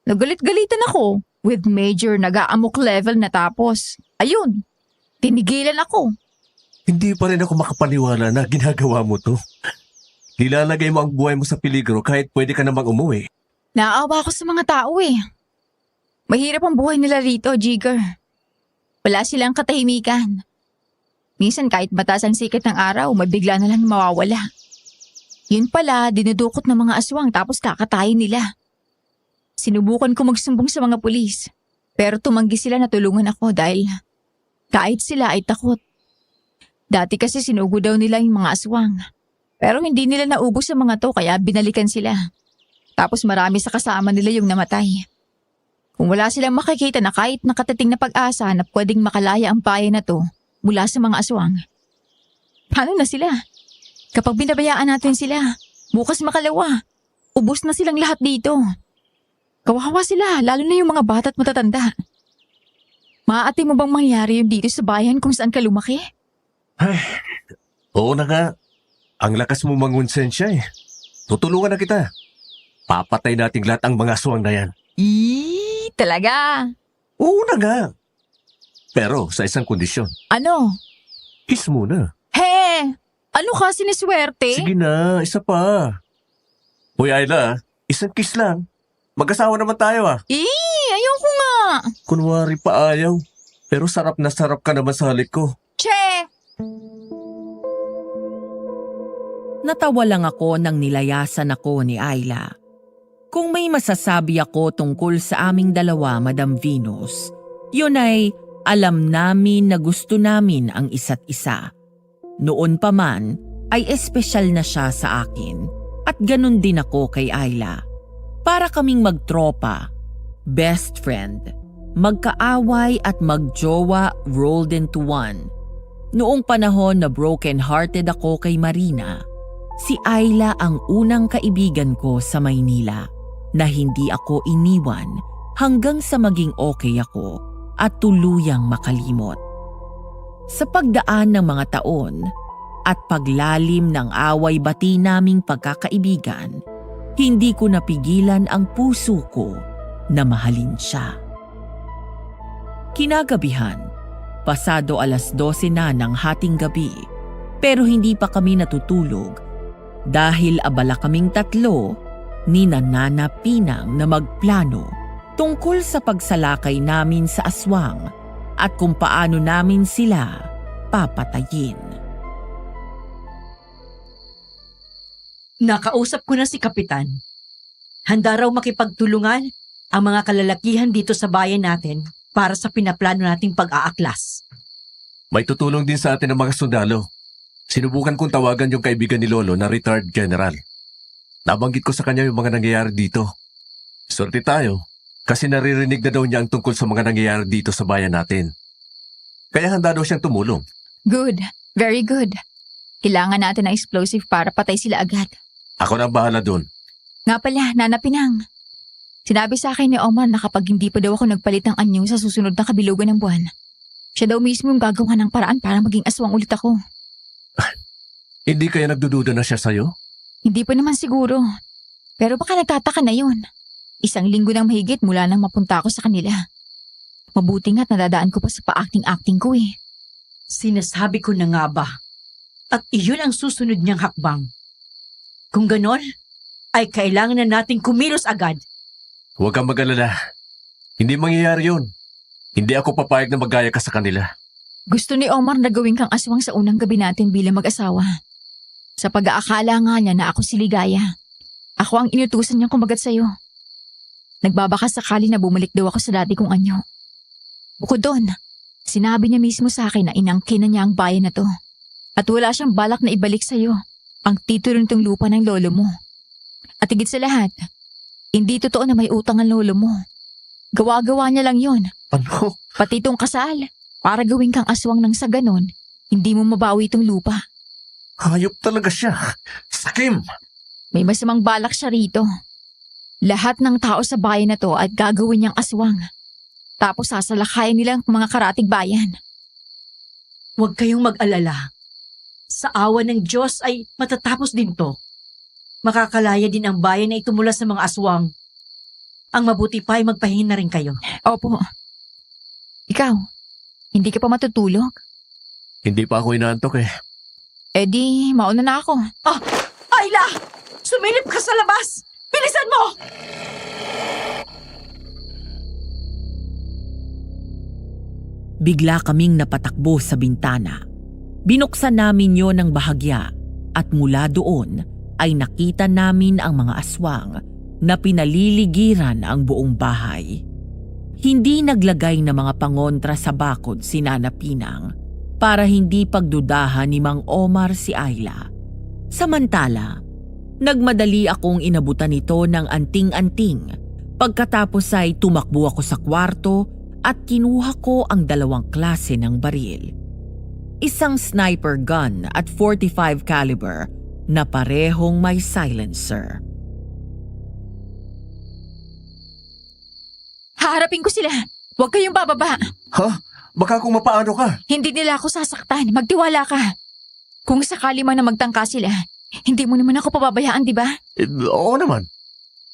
Nagalit-galitan ako with major nag-aamok level na tapos. Ayun, tinigilan ako. Hindi pa rin ako makapaniwala na ginagawa mo to. Nilalagay mo ang buhay mo sa peligro kahit pwede ka namang umuwi. Naawa ako sa mga tao eh. Mahirap ang buhay nila rito, Jigger. Wala silang katahimikan. Minsan kahit mataas ang sikat ng araw, mabigla na lang mawawala. Yun pala, dinudukot ng mga aswang tapos kakatayin nila. Sinubukan ko magsumbong sa mga pulis. Pero tumanggi sila na tulungan ako dahil kahit sila ay takot. Dati kasi sinugo daw nila yung mga aswang. Pero hindi nila naubos sa mga to kaya binalikan sila. Tapos marami sa kasama nila yung namatay. Kung wala silang makikita na kahit nakatating na pag-asa na pwedeng makalaya ang bayan na to mula sa mga aswang. Paano na sila? Kapag binabayaan natin sila, bukas makalawa, ubos na silang lahat dito. Kawawa sila, lalo na yung mga bata at matatanda. Maaati mo bang mangyari yung dito sa bayan kung saan ka lumaki? Ay, oo na nga. Ang lakas mo mangonsensya eh. Tutulungan na kita. Papatay nating lahat ang mga aswang na yan. Talaga? Oo na nga. Pero sa isang kondisyon. Ano? Kiss muna. He! Ano ka, siniswerte? Sige na, isa pa. Hoy Ayla, isang kiss lang. Mag-asawa naman tayo ah. Ayoko nga. Kunwari pa ayaw. Pero sarap na sarap ka naman sa halik ko. Che! Natawa lang ako nang nilayasan ako ni Ayla. Kung may masasabi ako tungkol sa aming dalawa, Madam Venus, yun ay alam namin na gusto namin ang isa't isa. Noon pa man ay espesyal na siya sa akin at ganun din ako kay Ayla. Para kaming magtropa, best friend, magkaaway at magjowa rolled into one. Noong panahon na broken-hearted ako kay Marina, si Ayla ang unang kaibigan ko sa Maynila na hindi ako iniwan hanggang sa maging okay ako at tuluyang makalimot. Sa pagdaan ng mga taon at paglalim ng away-bati naming pagkakaibigan, hindi ko napigilan ang puso ko na mahalin siya. Kinagabihan, pasado 12:00 na ng hating gabi, pero hindi pa kami natutulog dahil abala kaming tatlo ni Nana Pinang na magplano tungkol sa pagsalakay namin sa aswang at kung paano namin sila papatayin. Nakausap ko na si Kapitan. Handa raw makipagtulungan ang mga kalalakihan dito sa bayan natin para sa pinaplano nating pag-aaklas. May tutulong din sa atin ang mga sundalo. Sinubukan kong tawagan yung kaibigan ni Lolo na retired general. Nabanggit ko sa kanya yung mga nangyayari dito. Swerte tayo kasi naririnig na daw niya ang tungkol sa mga nangyayari dito sa bayan natin. Kaya handa daw siyang tumulong. Good. Very good. Kailangan natin ng explosive para patay sila agad. Ako na ang bahala doon. Nga pala, Nana Pinang. Sinabi sa akin ni Omar na kapag hindi pa daw ako nagpalit ng anyo sa susunod na kabilugan ng buwan, siya daw mismo yung gagawa ng paraan para maging aswang ulit ako. Hindi kaya nagdududa na siya sa'yo? Hindi pa naman siguro. Pero baka nagtataka na yun. 1 linggo nang mahigit mula nang mapunta ako sa kanila. Mabuti nga't nadadaan ko pa sa pa-acting-acting ko eh. Sinasabi ko na nga ba? At iyon ang susunod niyang hakbang. Kung ganon, ay kailangan na nating kumilos agad. Huwag kang mag-alala. Hindi mangyayari yun. Hindi ako papayag na magaya ka sa kanila. Gusto ni Omar na gawin kang aswang sa unang gabi natin bilang mag-asawa. Sa pag-aakala nga niya na ako si Ligaya. Ako ang inutusan niyang kumagat sa'yo. Nagbabaka sakali na bumalik daw ako sa dati kong anyo. Bukod doon, sinabi niya mismo sa akin na inangkin na niya ang bayan na to. At wala siyang balak na ibalik sa'yo ang titulo nitong lupa ng lolo mo. At higit sa lahat, hindi totoo na may utang ang lolo mo. Gawa-gawa niya lang yon. Ano? Pati itong kasal, para gawin kang aswang nang sa ganon, hindi mo mabawi itong lupa. Hayop talaga siya. Sakim! May masamang balak siya rito. Lahat ng tao sa bayan na to at gagawin niyang aswang. Tapos sasalakayin nilang mga karatig bayan. Huwag kayong mag-alala. Sa awa ng Diyos ay matatapos din to. Makakalaya din ang bayan na itumula sa mga aswang. Ang mabuti pa ay magpahinga na rin kayo. Opo. Ikaw, hindi ka pa matutulog? Hindi pa ako inaantok eh. Eh di, mauna na ako. Ayla! Sumilip ka sa labas! Bilisan mo! Bigla kaming napatakbo sa bintana. Binuksan namin yon ng bahagya at mula doon ay nakita namin ang mga aswang na pinaliligiran ang buong bahay. Hindi naglagay ng mga pangontra sa bakod si Nana Pinang para hindi pagdudahan ni Mang Omar si Ayla. Samantala, nagmadali akong inabutan ito ng anting-anting. Pagkatapos ay tumakbo ako sa kwarto at kinuha ko ang 2 klase ng baril. Isang sniper gun at .45 caliber na parehong may silencer. Haharapin ko sila. Huwag kayong bababa. Ha? Baka kung mapaano ka. Hindi nila ako sasaktan. Magtiwala ka. Kung sakali man na magtangka sila, hindi mo naman ako pababayaan, di ba? Oo naman.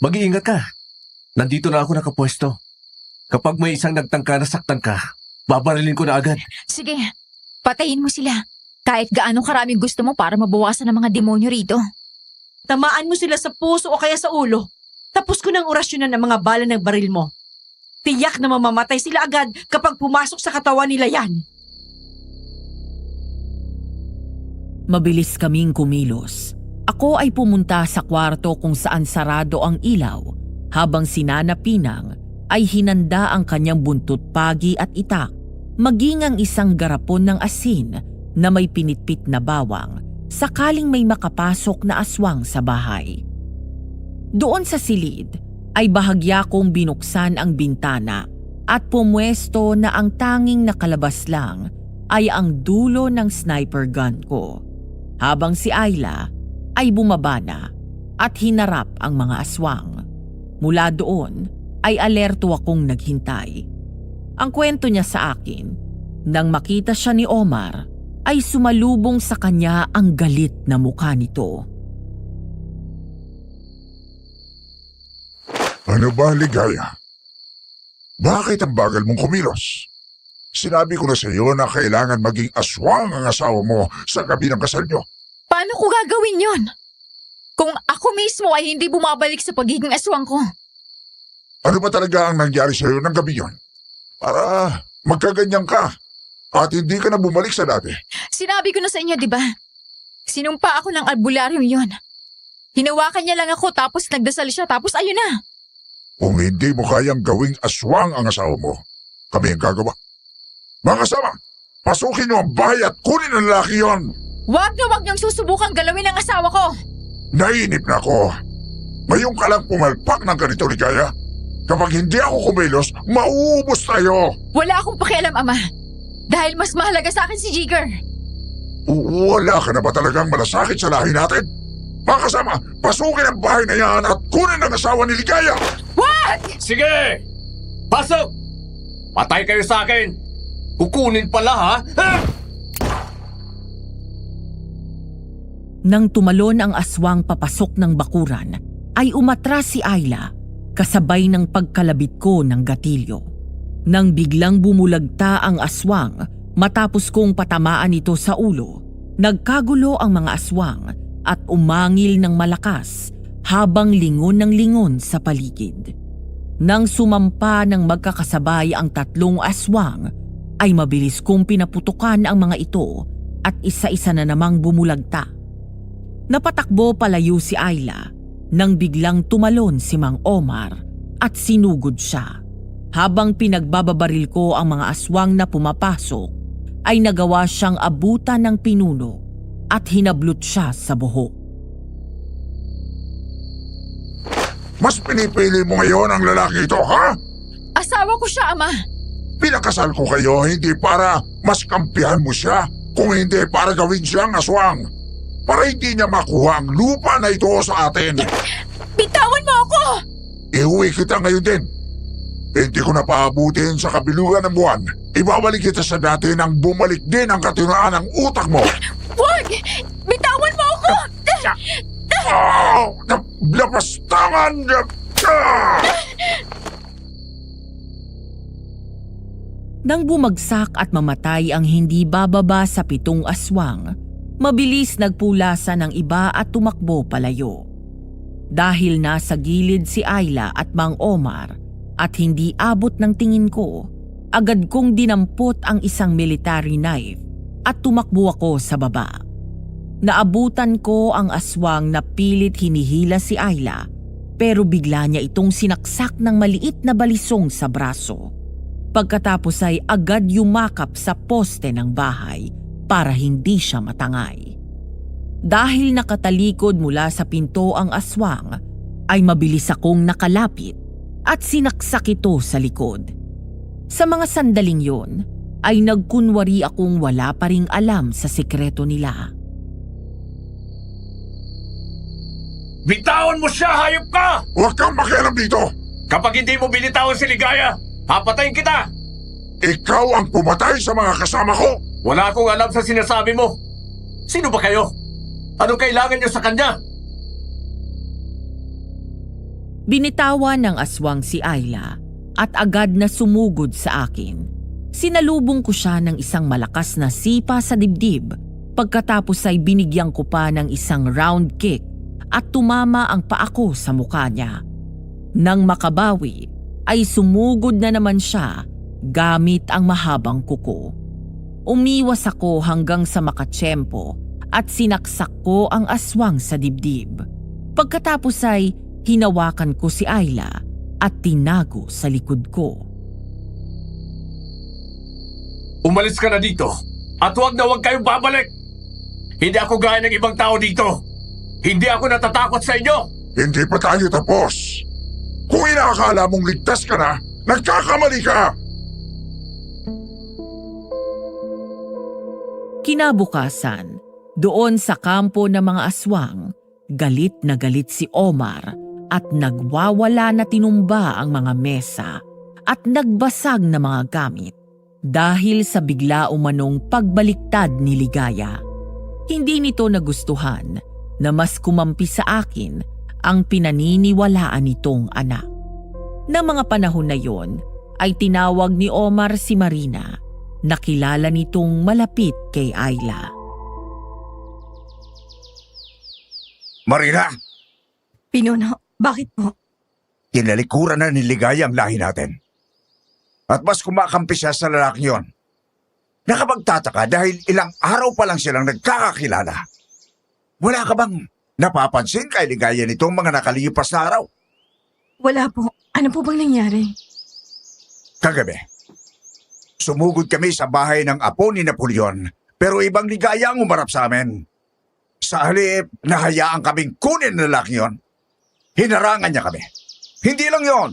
Mag-iingat ka. Nandito na ako nakapwesto. Kapag may isang nagtangka na saktan ka, babarilin ko na agad. Sige, patayin mo sila. Kahit gaano karaming gusto mo para mabawasan ang mga demonyo rito. Tamaan mo sila sa puso o kaya sa ulo. Tapos ko ng orasyonan ng mga bala ng baril mo. Tiyak na mamamatay sila agad kapag pumasok sa katawan nila yan. Mabilis kaming kumilos. Ako ay pumunta sa kwarto kung saan sarado ang ilaw, habang si Nana Pinang ay hinanda ang kanyang buntot pagi at itak, maging ang isang garapon ng asin na may pinitpit na bawang sakaling may makapasok na aswang sa bahay. Doon sa silid ay bahagya kong binuksan ang bintana at pumwesto na ang tanging nakalabas lang ay ang dulo ng sniper gun ko, habang si Ayla ay bumaba na at hinarap ang mga aswang. Mula doon ay alerto akong naghintay. Ang kwento niya sa akin, nang makita siya ni Omar, ay sumalubong sa kanya ang galit na mukha nito. Ano ba, Ligaya? Bakit ang bagal mong kumilos? Sinabi ko na sa iyo na kailangan maging aswang ang asawa mo sa gabi ng kasal niyo. Paano ko gagawin yon? Kung ako mismo ay hindi bumabalik sa pagiging aswang ko. Ano ba talaga ang nangyari sa iyo ng gabi yon? Para magkaganyan ka at hindi ka na bumalik sa dati. Sinabi ko na sa inyo, di ba? Sinumpa ako ng albularyong yon. Hinawakan niya lang ako tapos nagdasal siya tapos ayun na. Kung hindi mo kayang gawing aswang ang asawa mo, kami ang gagawa. Mga kasama, pasukin niyo ang bahay at kunin ang lalaki yon. Wag niyong susubukang galawin ang asawa ko. Nainip na ako. Ngayon ka lang pumalpak ng ganito, Ligaya. Kapag hindi ako kumilos, mauubos tayo. Wala akong pakialam, Ama. Dahil mas mahalaga sa akin si Jigger. Wala ka na ba talagang malasakit sa lahi natin? Mga kasama, pasukin ang bahay na yan at kunin ang asawa ni Ligaya. Wag! Sige! Pasok! Patay kayo sa akin! Kukunin pala ha? Nang tumalon ang aswang papasok ng bakuran, ay umatras si Ayla kasabay ng pagkalabit ko ng gatilyo. Nang biglang bumulagta ang aswang matapos kong patamaan ito sa ulo, nagkagulo ang mga aswang at umangil ng malakas habang lingon ng lingon sa paligid. Nang sumampa ng magkakasabay ang tatlong aswang, ay mabilis kong pinaputukan ang mga ito at isa-isa na namang bumulagta. Napatakbo palayo si Ayla nang biglang tumalon si Mang Omar at sinugod siya. Habang pinagbababaril ko ang mga aswang na pumapasok, ay nagawa siyang abutan ng pinuno at hinablot siya sa buhok. Mas pinipili mo ngayon ang lalaki ito, ha? Asawa ko siya, Ama. Pinakasal ko kayo hindi para mas kampihan mo siya, kung hindi para gawin siyang aswang. Para hindi niya makuha ang lupa na ito sa atin. Bitawan mo ako! Iuwi kita ngayon din. Hindi ko na paabutin sa kabilugan ng buwan. Ibabalik kita sa dati nang bumalik din ang katinaan ng utak mo. Wag! Bitawan mo ako! Lapastangan! Nang bumagsak at mamatay ang hindi bababa sa 7 aswang, mabilis nagpulasan ng iba at tumakbo palayo. Dahil nasa gilid si Ayla at Mang Omar at hindi abot ng tingin ko, agad kong dinampot ang isang military knife at tumakbo ako sa baba. Naabutan ko ang aswang na pilit hinihila si Ayla, pero bigla niya itong sinaksak ng maliit na balisong sa braso. Pagkatapos ay agad yumakap sa poste ng bahay para hindi siya matangay. Dahil nakatalikod mula sa pinto ang aswang, ay mabilis akong nakalapit at sinaksak ito sa likod. Sa mga sandaling yon, ay nagkunwari akong wala pa ring alam sa sikreto nila. Bitawan mo siya, hayop ka! Huwag kang makialam dito! Kapag hindi mo binitawan si Ligaya, papatayin kita! Ikaw ang pumatay sa mga kasama ko! Wala akong alam sa sinasabi mo. Sino ba kayo? Anong kailangan niyo sa kanya? Binitawan ng aswang si Ayla at agad na sumugod sa akin. Sinalubong ko siya ng isang malakas na sipa sa dibdib. Pagkatapos ay binigyan ko pa ng isang round kick at tumama ang paa ko sa mukha niya. Nang makabawi ay sumugod na naman siya gamit ang mahabang kuko. Umiwas ako hanggang sa makatsyempo at sinaksak ko ang aswang sa dibdib. Pagkatapos ay hinawakan ko si Ayla at tinago sa likod ko. Umalis ka na dito at huwag na huwag kayong babalik. Hindi ako gaya ng ibang tao dito. Hindi ako natatakot sa inyo. Hindi pa tayo tapos. Kung inaakala mong ligtas ka na, nagkakamali ka! Kinabukasan, doon sa kampo ng mga aswang, galit na galit si Omar at nagwawala na tinumba ang mga mesa at nagbasag na mga gamit dahil sa bigla umanong pagbaliktad ni Ligaya. Hindi nito nagustuhan na mas kumampi sa akin ang pinaniniwalaan nitong anak. Nang mga panahon na yon ay tinawag ni Omar si Marina na kilala nitong malapit kay Ayla. Marina, Pinuno, bakit po? tinalikuran na ni Ligaya ang lahi natin. At mas kumakampi siya sa lalaki yon. Nakapagtataka dahil ilang araw pa lang silang nagkakakilala. Wala ka bang napapansin kay Ligaya nitong mga nakalipas na araw? Wala po. Ano po bang nangyari? Kagabi, sumugod kami sa bahay ng apo ni Napoleon pero ibang Ligaya ang umarap sa amin. Sa halip, nahayaan kaming kunin ng lalaki yon. Hinarangan niya kami. Hindi lang yon,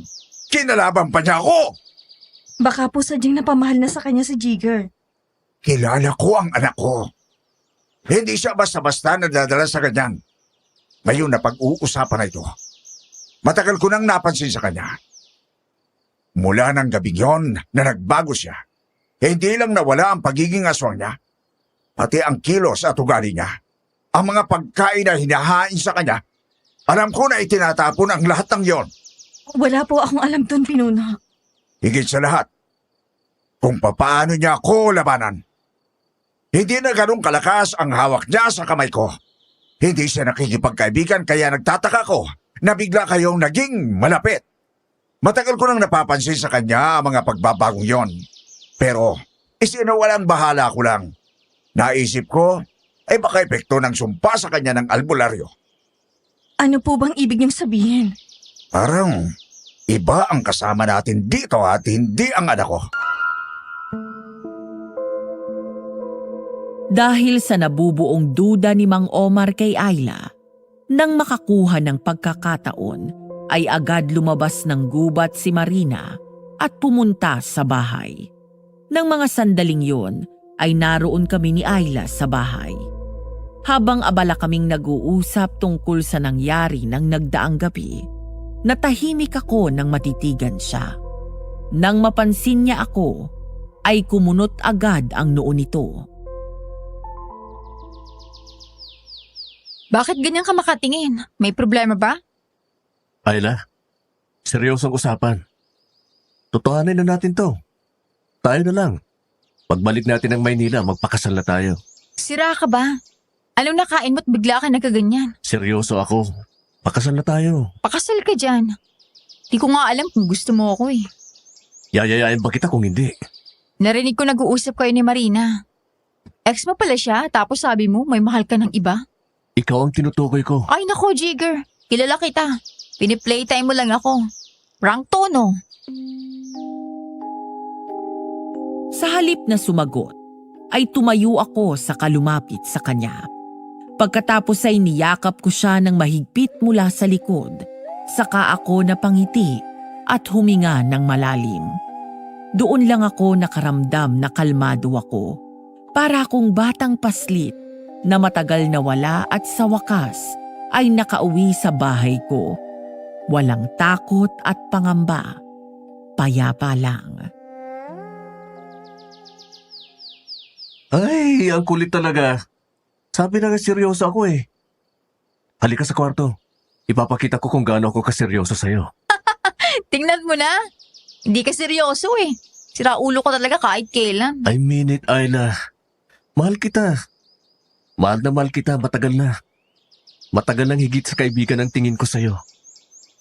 kinalaban pa niya ako. Baka po sadyang napamahal na sa kanya si Jigger. Kilala ko ang anak ko. Hindi siya basta-basta nadadala sa ganyan. Ngayon na pag-uusapan na ito, matagal ko nang napansin sa kanya. Mula ng gabing yon na nagbago siya, hindi lang nawala ang pagiging aswang niya, pati ang kilos at ugali niya. Ang mga pagkain na hinahain sa kanya, alam ko na itinatapon ang lahat ng yon. Wala po akong alam dun, Pinuno. Higit sa lahat, kung papaano niya ako labanan. Hindi na ganun kalakas ang hawak niya sa kamay ko. Hindi siya nakikipagkaibigan kaya nagtataka ko na bigla kayong naging malapit. Matagal ko nang napapansin sa kanya ang mga pagbabagong yon. Pero isinawalang bahala ko lang. Naisip ko, ay baka epekto ng sumpa sa kanya ng albularyo. Ano po bang ibig niyong sabihin? Parang iba ang kasama natin dito at hindi ang anak ko. Dahil sa nabubuong duda ni Mang Omar kay Ayla, nang makakuha ng pagkakataon ay agad lumabas ng gubat si Marina at pumunta sa bahay. Nang mga sandaling yon ay naroon kami ni Ayla sa bahay. Habang abala kaming nag-uusap tungkol sa nangyari ng nagdaang gabi, natahimik ako nang matitigan siya. Nang mapansin niya ako, ay kumunot agad ang noo nito. Bakit ganyan ka makatingin? May problema ba? Ayla, seryosong usapan. Totohanin na natin to. Tayo na lang. Pagbalik natin ng Maynila, magpakasal na tayo. Sira ka ba? Anong nakain mo't bigla ka nagkaganyan? Seryoso ako. Pakasal na tayo. Pakasal ka dyan. Di ko nga alam kung gusto mo ako eh. Yayayain ba kita kung hindi? Narinig ko nag-uusap kayo ni Marina. Ex mo pala siya tapos sabi mo may mahal ka ng iba? Ikaw ang tinutukoy ko. Ay nako, Jigger. Kilala kita. Piniplaytime mo lang ako. Prank to, no? Sa halip na sumagot, ay tumayo ako sa kalumapit sa kanya. Pagkatapos ay niyakap ko siya ng mahigpit mula sa likod, saka ako napangiti at huminga ng malalim. Doon lang ako nakaramdam na kalmado ako, para akong batang paslit na matagal na wala at sa wakas ay nakauwi sa bahay ko. Walang takot at pangamba, payapa lang. Ay, ang kulit talaga. Sabi na nga seryoso ako eh. Halika sa kwarto. Ipapakita ko kung gaano ako kaseryoso sa'yo. Tingnan mo na. Hindi ka seryoso eh. Sira ulo ko talaga kahit kailan. I mean it, Ayla. Mahal kita. Mahal na mahal kita, matagal na. Matagal nang higit sa kaibigan ang tingin ko sa'yo.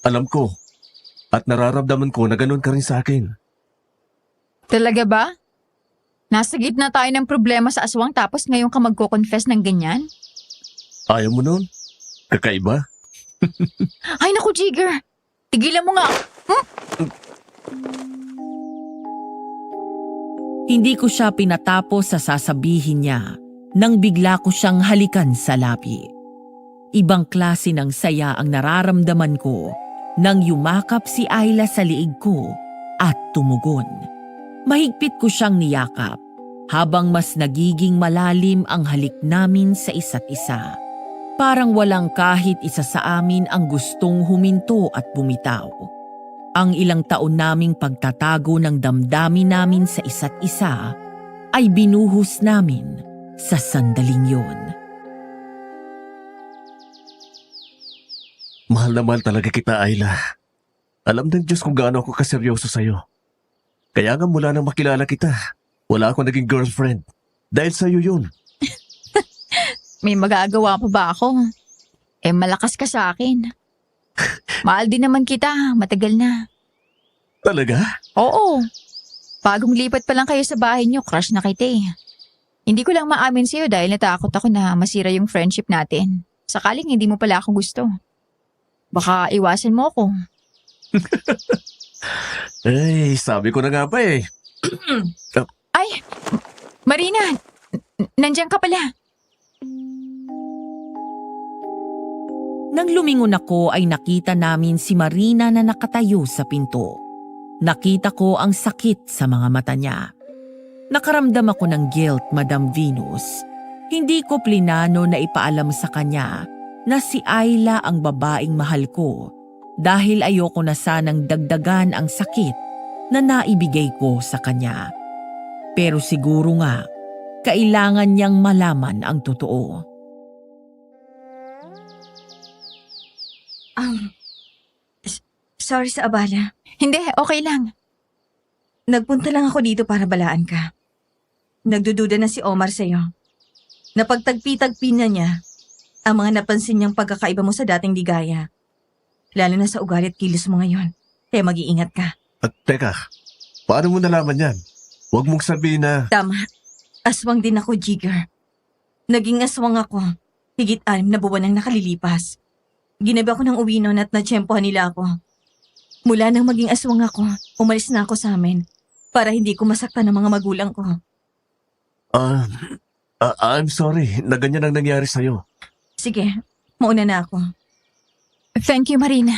Alam ko, at nararamdaman ko na ganun ka rin sa akin. Talaga ba? Nasa gitna tayo ng problema sa aswang tapos ngayon ka magko-confess ng ganyan? Ayaw mo nun? Kakaiba? Ay naku, Jigger! Tigilan mo nga! Hindi ko siya pinatapos sa sasabihin niya nang bigla ko siyang halikan sa labi. Ibang klase ng saya ang nararamdaman ko nang yumakap si Ayla sa liig ko at tumugon. Mahigpit ko siyang niyakap habang mas nagiging malalim ang halik namin sa isa't isa. Parang walang kahit isa sa amin ang gustong huminto at bumitaw. Ang ilang taon naming pagtatago ng damdamin namin sa isa't isa ay binuhos namin sa sandaling yun. Mahal na mahal talaga kita, Ayla. Alam ng Diyos kung gaano ako kaseryoso sa'yo. Kaya nga mula nang makilala kita, wala akong naging girlfriend. Dahil sa'yo yun. May magagawa pa ba ako? Eh malakas ka sa akin. Mahal din naman kita, matagal na. Talaga? Oo. Bagong lipat pa lang kayo sa bahay niyo, crush na kita eh. Hindi ko lang maamin sa'yo dahil natakot ako na masira yung friendship natin. Sakaling hindi mo pala ako gusto. Baka iwasan mo ako. Ay, sabi ko na nga ba eh. Ay! Marina! Nandiyan ka pala. Nang lumingon ako ay nakita namin si Marina na nakatayo sa pinto. Nakita ko ang sakit sa mga mata niya. Nakaramdam ako ng guilt, Madam Venus. Hindi ko plinano na ipaalam sa kanya na si Ayla ang babaeng mahal ko dahil ayoko na sanang dagdagan ang sakit na naibigay ko sa kanya. Pero siguro nga, kailangan niyang malaman ang totoo. Sorry sa abala. Hindi, okay lang. Nagpunta lang ako dito para balaan ka. Nagdududa na si Omar sa'yo. Napagtagpi-tagpi na niya ang mga napansin niyang pagkakaiba mo sa dating ligaya. Lalo na sa ugali at kilos mo ngayon. Kaya mag-iingat ka. At teka, paano mo nalaman yan? Huwag mong sabihin na... Tama. Aswang din ako, Jigger. Naging aswang ako. Higit 6 na buwan ang nakalilipas. Ginabi ako ng uwi noon at natsyempohan nila ako. Mula nang maging aswang ako, umalis na ako sa amin para hindi ko masaktan ng mga magulang ko. I'm sorry na ganyan ang nangyari sa'yo. Sige, mauna na ako. Thank you, Marina.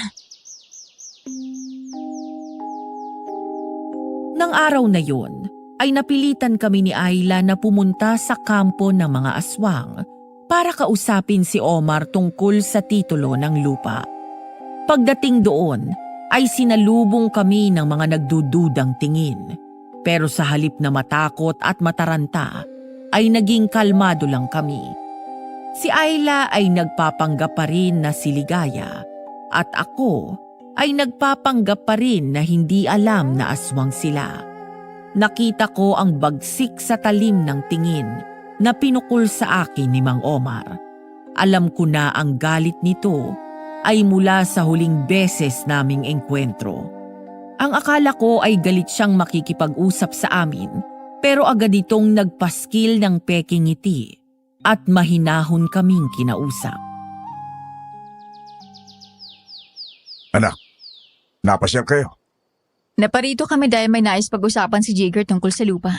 Nang araw na yun, ay napilitan kami ni Ayla na pumunta sa kampo ng mga aswang para kausapin si Omar tungkol sa titulo ng lupa. Pagdating doon, ay sinalubong kami ng mga nagdududang tingin. Pero sa halip na matakot at mataranta, ay naging kalmado lang kami. Si Ayla ay nagpapanggap pa rin na si Ligaya at ako ay nagpapanggap pa rin na hindi alam na aswang sila. Nakita ko ang bagsik sa talim ng tingin na pinukol sa akin ni Mang Omar. Alam ko na ang galit nito ay mula sa huling beses naming engkwentro. Ang akala ko ay galit siyang makikipag-usap sa amin, pero agad itong nagpaskil ng peking ngiti at mahinahon kaming kinausap. Anak, napasyal kayo. Naparito kami dahil may nais pag-usapan si Jigger tungkol sa lupa.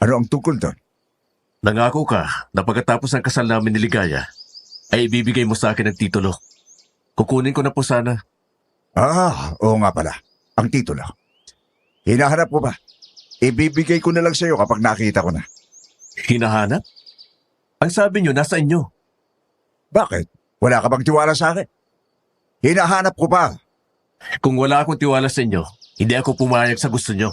Ano ang tungkol doon? Nangako ka na pagkatapos ng kasal namin ni Ligaya, ay ibibigay mo sa akin ang titulo. Kukunin ko na po sana. Oo nga pala. Ang titulo. Hinahanap ko ba? Ibibigay ko na lang sa'yo kapag nakita ko na. Hinahanap? Ang sabi niyo, nasa inyo. Bakit? Wala ka bang tiwala sa akin? Hinahanap ko pa. Kung wala akong tiwala sa inyo, hindi ako pumayag sa gusto niyo.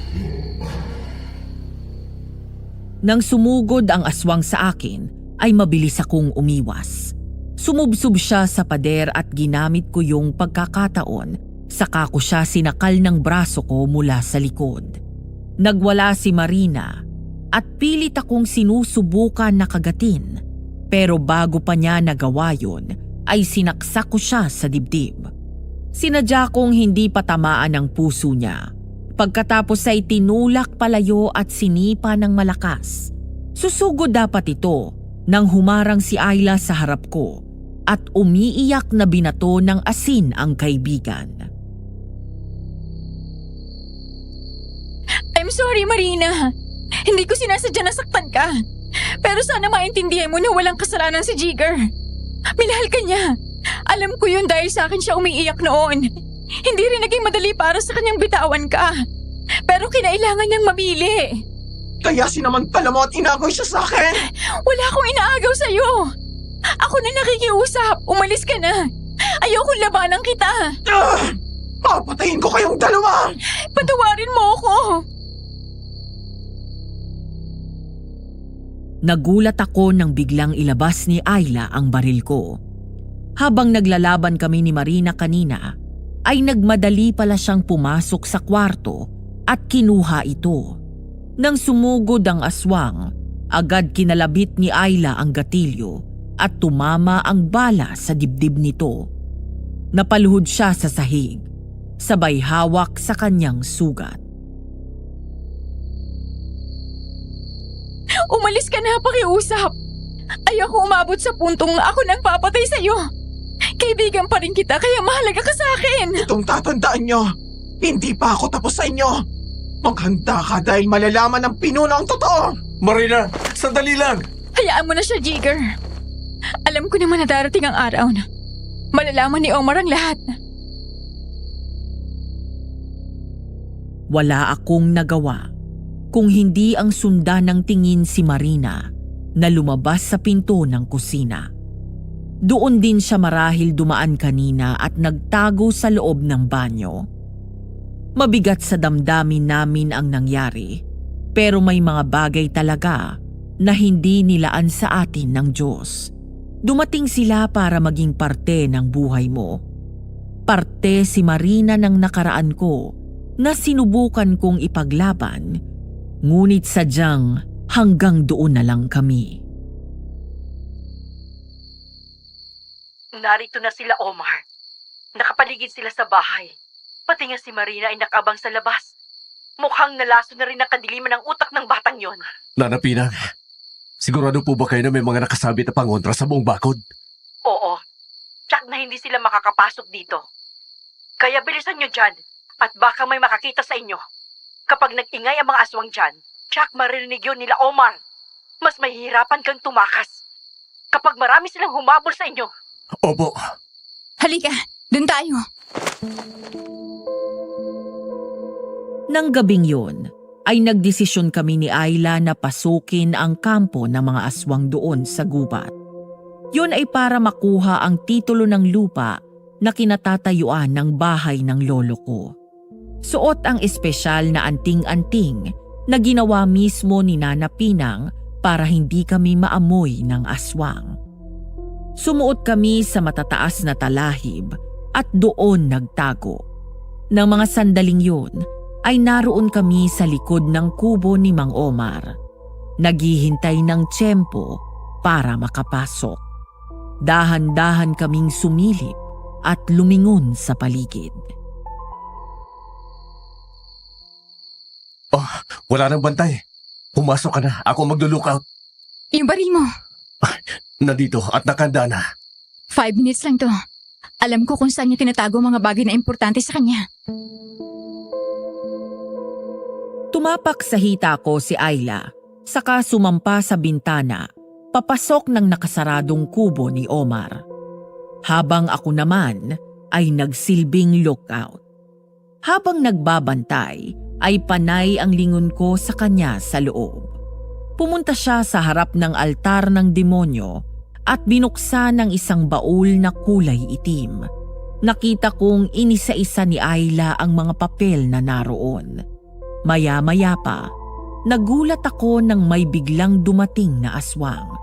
Nang sumugod ang aswang sa akin, ay mabilis akong umiwas. Sumubsob siya sa pader at ginamit ko yung pagkakataon, saka ko siya sinakal ng braso ko mula sa likod. Nagwala si Marina at pilit akong sinusubukan na kagatin, pero bago pa niya nagawa yun, ay sinaksak ko siya sa dibdib. Sinadya kong hindi patamaan ang puso niya. Pagkatapos ay tinulak palayo at sinipa ng malakas. Susugod dapat ito nang humarang si Ayla sa harap ko at umiiyak na binato ng asin ang kaibigan. I'm sorry, Marina. Hindi ko sinasadya na saktan ka. Pero sana maintindihan mo na walang kasalanan si Jigger. Minahal ka niya. Alam ko yun dahil sa akin siya umiiyak noon. Hindi rin naging madali para sa kanyang bitawan ka. Pero kinailangan niyang mamili. Kaya sinamantala mo at inagaw siya sa akin. Wala akong inaagaw sa'yo. Ako na nakikiusap. Umalis ka na. Ayokong labanan kita. Papatayin ko kayong dalawa. Patawarin mo ako. Nagulat ako nang biglang ilabas ni Ayla ang baril ko. Habang naglalaban kami ni Marina kanina, ay nagmadali pala siyang pumasok sa kwarto at kinuha ito. Nang sumugod ang aswang, agad kinalabit ni Ayla ang gatilyo at tumama ang bala sa dibdib nito. Napaluhod siya sa sahig, sabay hawak sa kanyang sugat. Umalis ka na, pakiusap. Ayoko umabot sa puntong ako nang papatay sa'yo. Kaibigan pa rin kita kaya mahalaga ka sa akin. Itong tatandaan nyo, hindi pa ako tapos sa inyo. Maghanda ka dahil malalaman ng pinuno ang totoo. Marina, sandali lang! Hayaan mo na siya, Jigger. Alam ko naman na darating ang araw na malalaman ni Omar ang lahat. Wala akong nagawa kung hindi ang sundan ng tingin si Marina na lumabas sa pinto ng kusina. Doon din siya marahil dumaan kanina at nagtago sa loob ng banyo. Mabigat sa damdamin namin ang nangyari, pero may mga bagay talaga na hindi nilaan sa atin ng Diyos. Dumating sila para maging parte ng buhay mo. Parte si Marina ng nakaraan ko na sinubukan kong ipaglaban, ngunit sadyang hanggang doon na lang kami. Narito na sila, Omar. Nakapaligid sila sa bahay. Pati nga si Marina ay nakabang sa labas. Mukhang nalaso na rin ang kadiliman ng utak ng batang yon. Nana Pinang, sigurado po ba kayo na may mga nakasabit na pangontra sa buong bakod? Oo. Tsak na hindi sila makakapasok dito. Kaya bilisan nyo dyan at baka may makakita sa inyo. Kapag nag-ingay ang mga aswang dyan, tsak maririnig yun nila, Omar. Mas mahihirapan kang tumakas. Kapag marami silang humabol sa inyo. Opo. Halika, dun tayo. Nang gabing yun, ay nagdesisyon kami ni Ayla na pasukin ang kampo ng mga aswang doon sa gubat. Yun ay para makuha ang titulo ng lupa na kinatatayuan ng bahay ng lolo ko. Suot ang espesyal na anting-anting na ginawa mismo ni Nana Pinang para hindi kami maamoy ng aswang. Sumuot kami sa matataas na talahib at doon nagtago. Nang mga sandaling yun, ay naroon kami sa likod ng kubo ni Mang Omar. Naghihintay ng tiyempo para makapasok. Dahan-dahan kaming sumilip at lumingon sa paligid. Oh, wala nang bantay. Pumasok ka na. Ako maglo-lookout. Yung baril mo. Nandito at nakanda na. 5 minutes lang to. Alam ko kung saan niya tinatago mga bagay na importante sa kanya. Tumapak sa hita ko si Ayla, saka sumampa sa bintana, papasok ng nakasaradong kubo ni Omar. Habang ako naman ay nagsilbing lookout. Habang nagbabantay, ay panay ang lingon ko sa kanya sa loob. Pumunta siya sa harap ng altar ng demonyo at binuksan ng isang baul na kulay itim. Nakita kong inisa-isa ni Ayla ang mga papel na naroon. Maya-maya pa Nagulat ako nang may biglang dumating na aswang.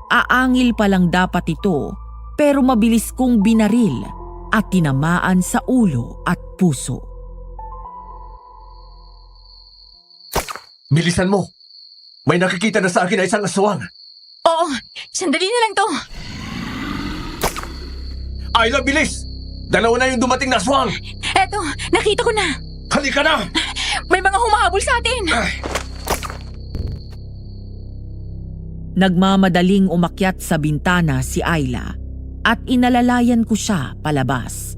Aangil pa lang dapat ito, pero mabilis kong binaril at tinamaan sa ulo at puso. Bilisan mo! May nakikita na sa akin na isang aswang! Oo, sandali na lang to. Ayla, bilis! Dalawa na yung dumating na aswang! Eto, nakita ko na. Halika na! May mga humahabol sa atin. Nagmamadaling umakyat sa bintana si Ayla at inalalayan ko siya palabas.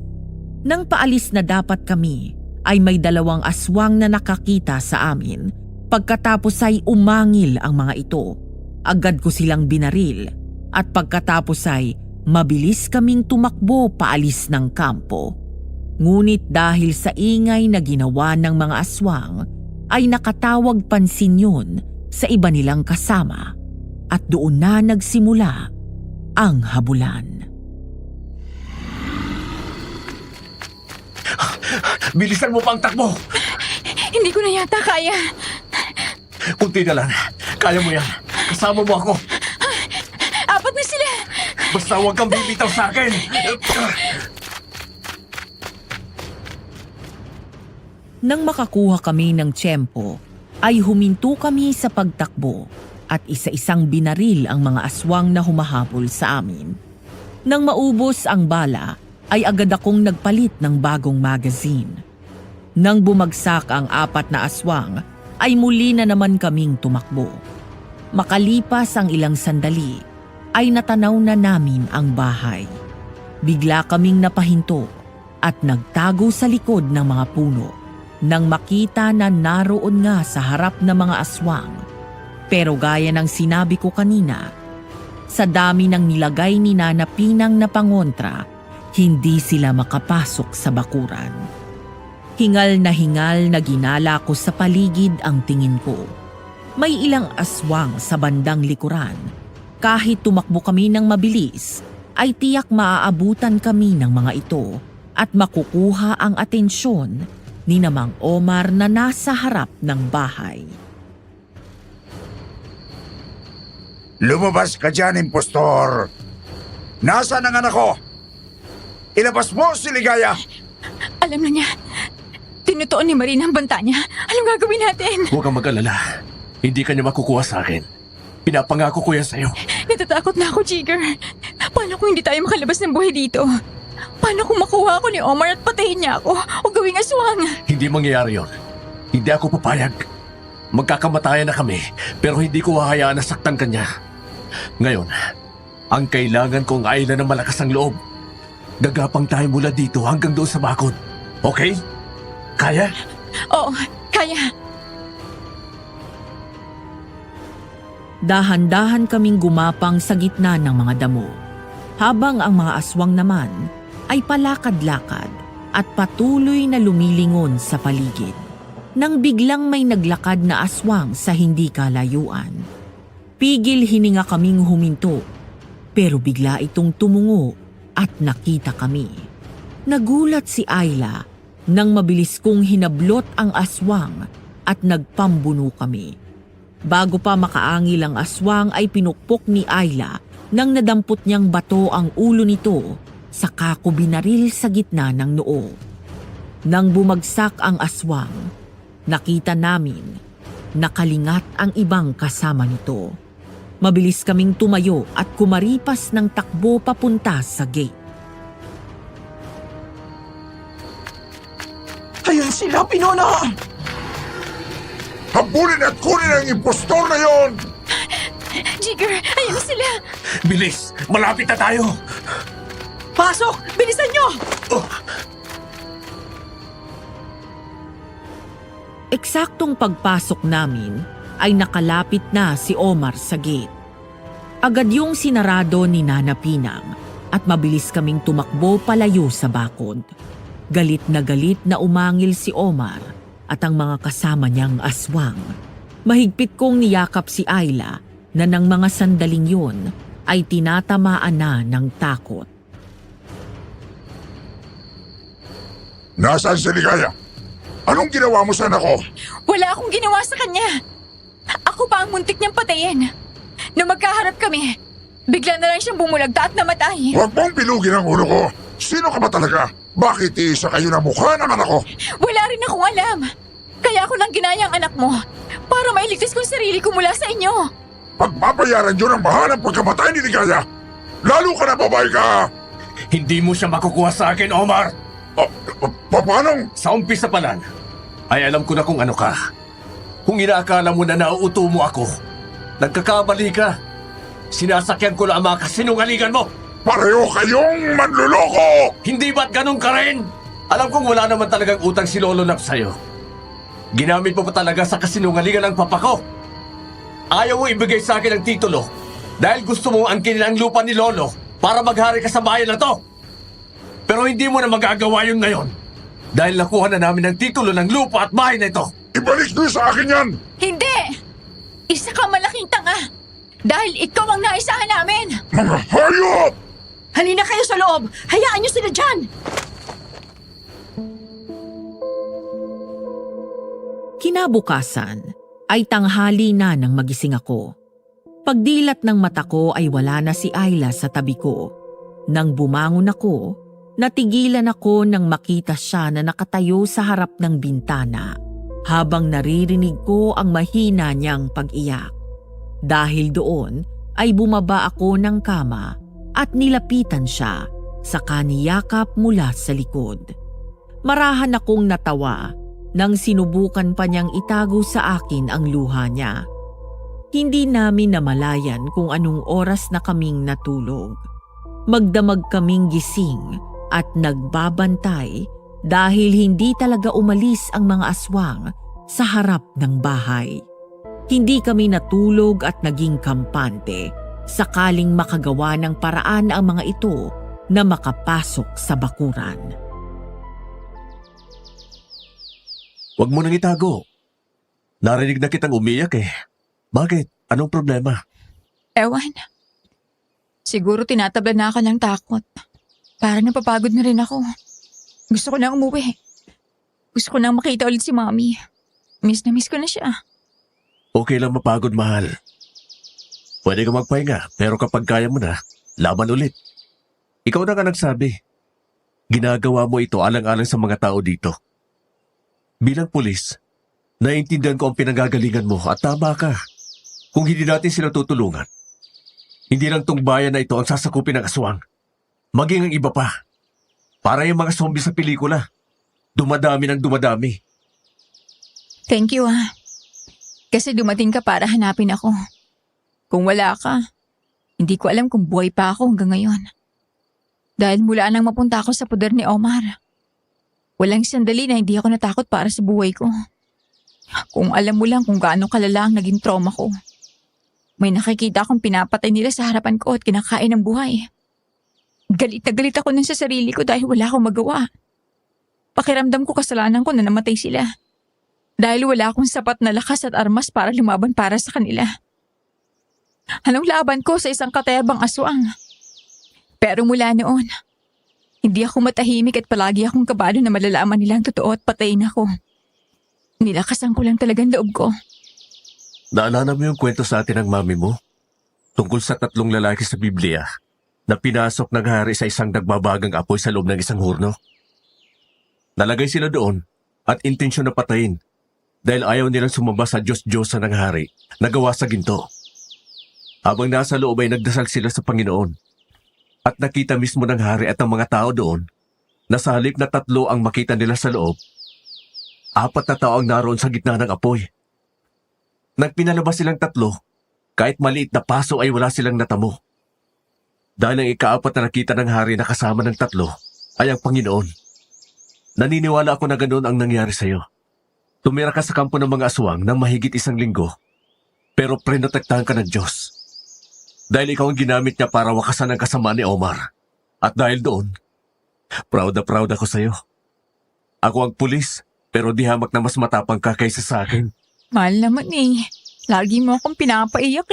Nang paalis na dapat kami, ay may dalawang aswang na nakakita sa amin. Pagkatapos ay umangil ang mga ito. Agad ko silang binaril at pagkatapos ay mabilis kaming tumakbo paalis ng kampo. Ngunit dahil sa ingay na ginawa ng mga aswang, ay nakatawag pansin yun sa iba nilang kasama at doon na nagsimula ang habulan. Bilisan mo pa ang takbo! Hindi ko na yata kaya. Kunti na lang. Kaya mo yan. Kasama mo ako. Apat na sila. Basta huwag kang bibitaw sa akin. Nang makakuha kami ng tiyempo, ay huminto kami sa pagtakbo at isa-isang binaril ang mga aswang na humahabol sa amin. Nang maubos ang bala, ay agad akong nagpalit ng bagong magazine. Nang bumagsak ang apat na aswang, ay muli na naman kaming tumakbo. Makalipas ang ilang sandali, ay natanaw na namin ang bahay. Bigla kaming napahinto at nagtago sa likod ng mga puno nang makita na naroon nga sa harap ng mga aswang. Pero gaya ng sinabi ko kanina, sa dami ng nilagay ni Nana Pinang na pangontra, hindi sila makapasok sa bakuran. Hingal na ginala ko sa paligid ang tingin ko. May ilang aswang sa bandang likuran. Kahit tumakbo kami ng mabilis, ay tiyak maaabutan kami ng mga ito at makukuha ang atensyon ni Namang Omar na nasa harap ng bahay. Lumabas ka dyan, impostor! Nasaan ang anak ko? Ilabas mo si Ligaya! Alam na niya. Tinutuon ni Marina ang banta niya. Anong gagawin natin? Huwag kang mag-alala. Hindi ka niya makukuha sa akin. Pinapangako ko yan sa'yo. Natatakot na ako, Jigger. Paano kung hindi tayo makalabas ng buhay dito? Paano kung makuha ako ni Omar at patayin niya ako o gawing aswang? Hindi mangyayari yon. Hindi ako papayag. Magkakamatayan na kami, pero hindi ko hahayaan na saktan ka niya. Ngayon, ang kailangan kong Ayla ng malakas ang loob. Gagapang tayo mula dito hanggang doon sa bakod. Okay? Kaya? Oo, kaya. Dahan-dahan kaming gumapang sa gitna ng mga damo, habang ang mga aswang naman ay palakad-lakad at patuloy na lumilingon sa paligid. Nang biglang may naglakad na aswang sa hindi kalayuan. Pigil hininga kaming huminto, pero bigla itong tumungo at nakita kami. Nagulat si Ayla nang mabilis kong hinablot ang aswang at nagpambuno kami. Bago pa makaangil ang aswang ay pinukpok ni Ayla nang nadampot niyang bato ang ulo nito saka ko binaril sa gitna ng noo. Nang bumagsak ang aswang, nakita namin nakalingat ang ibang kasama nito. Mabilis kaming tumayo at kumaripas ng takbo papunta sa gate. Ayun sila, Pinona! Habulin at kunin ang impostor na yon! Jigger, ayun sila! Bilis! Malapit na tayo! Pasok! Bilisan nyo! Eksaktong pagpasok namin ay nakalapit na si Omar sa gate. Agad yung sinarado ni Nana Pinang at mabilis kaming tumakbo palayo sa bakod. Galit na umangil si Omar at ang mga kasama niyang aswang. Mahigpit kong niyakap si Ayla na ng mga sandaling yun ay tinatamaan na ng takot. Nasaan si Ligaya? Anong ginawa mo sa anak ko? Wala akong ginawa sa kanya. pa ang muntik niyang patayin. Nung magkaharap kami, bigla na lang siyang bumulagta at namatay. Huwag mong pilugin ang ulo ko. Sino ka ba talaga? Bakit iisa kayo na mukha ng anak ko? Wala rin akong alam. Kaya ako lang ginaya ang anak mo para mailigtas ko ang sarili ko mula sa inyo. Pagpapayaran yun ang baha ng pagkamatay ni Ligaya. Lalo ka na babae ka! Hindi mo siya makukuha sa akin, Omar! Paano? Sa umpisa pa lang, ay alam ko na kung ano ka. Kung inaakala mo na nauuto mo ako, nagkakamali ka. Sinasakyan ko lang ang mga kasinungalingan mo. Pareho kayong manluloko! Hindi ba't ganun ka rin? Alam kong wala naman talagang utang si Lolo Nap sa'yo. Ginamit mo pa talaga sa kasinungalingan ng papa ko. Ayaw mo ibigay sa akin ang titulo dahil gusto mo angkinin ang lupa ni Lolo para maghari ka sa bayan na to. Pero hindi mo na magagawa yun ngayon dahil nakuha na namin ang titulo ng lupa at bahay na ito. Ibalik niyo sa akin yan! Hindi! Isa kang malaking tanga dahil ikaw ang naisahan namin. Mga hayop! Halina kayo sa loob! Hayaan niyo sila dyan! Kinabukasan ay tanghali na nang magising ako. Pagdilat ng mata ko ay wala na si Ayla sa tabi ko. Nang bumangon ako, natigilan ako nang makita siya na nakatayo sa harap ng bintana habang naririnig ko ang mahina niyang pag-iyak. Dahil doon ay bumaba ako ng kama at nilapitan siya sa kaniyakap mula sa likod. Marahan akong natawa nang sinubukan pa niyang itago sa akin ang luha niya. Hindi namin namalayan kung anong oras na kaming natulog. Magdamag kaming gising at nagbabantay dahil hindi talaga umalis ang mga aswang sa harap ng bahay. Hindi kami natulog at naging kampante sakaling makagawa ng paraan ang mga ito na makapasok sa bakuran. Huwag mo nang itago. Narinig na kitang umiyak eh. Bakit? Anong problema? Ewan. Siguro tinatabla na ako ng takot. Para napapagod na rin ako. Gusto ko na umuwi. Gusto ko na makita ulit si Mami. Miss na miss ko na siya. Okay lang mapagod, mahal. Pwede ka magpahinga, pero kapag kaya mo na, laban ulit. Ikaw na nga nagsabi. Ginagawa mo ito alang-alang sa mga tao dito. Bilang pulis, naiintindihan ko ang pinanggagalingan mo at tama ka. Kung hindi natin sila tutulungan, hindi lang tong bayan na ito ang sasakupin ng aswang. Maging ang iba pa. Para yung mga zombie sa pelikula. Dumadami ng dumadami. Thank you Kasi dumating ka para hanapin ako. Kung wala ka, hindi ko alam kung buhay pa ako hanggang ngayon. Dahil mula nang mapunta ako sa poder ni Omar, walang sandali na hindi ako natakot para sa buhay ko. Kung alam mo lang kung gaano kalala ang naging trauma ko. May nakikita akong pinapatay nila sa harapan ko at kinakain ng buhay. Galit na galit ako nun sa sarili ko dahil wala akong magawa. Pakiramdam ko kasalanan ko na namatay sila. Dahil wala akong sapat na lakas at armas para lumaban para sa kanila. Anong laban ko sa isang katayabang aswang? Pero mula noon, hindi ako matahimik at palagi akong kabado na malalaman nilang totoo at patayin ako. Nilakasan ko lang talagang loob ko. Naalala mo yung kwento sa atin ng mami mo? Tungkol sa 3 lalaki sa Biblia na pinasok ng hari sa isang nagbabagang apoy sa loob ng isang hurno. Nalagay sila doon at intensyon na patayin dahil ayaw nilang sumamba sa Diyos-Diyosa ng hari na gawa sa ginto. Habang nasa loob ay nagdasal sila sa Panginoon at nakita mismo ng hari at ang mga tao doon na sa halip na 3 ang makita nila sa loob, 4 na tao ang naroon sa gitna ng apoy. Nang pinalabas silang 3, kahit maliit na paso ay wala silang natamo. Dahil ang ika-4 na nakita ng hari na kasama ng 3 ay ang Panginoon. Naniniwala ako na ganoon ang nangyari sa'yo. Tumira ka sa kampo ng mga aswang ng mahigit 1 linggo, pero prinotektahan ka ng Diyos. Dahil ikaw ang ginamit niya para wakasan ang kasama ni Omar. At dahil doon, proud ako sa'yo. Ako ang pulis, pero di hamak na mas matapang ka kaysa sa akin. Mahal naman Lagi mo akong pinapaiyak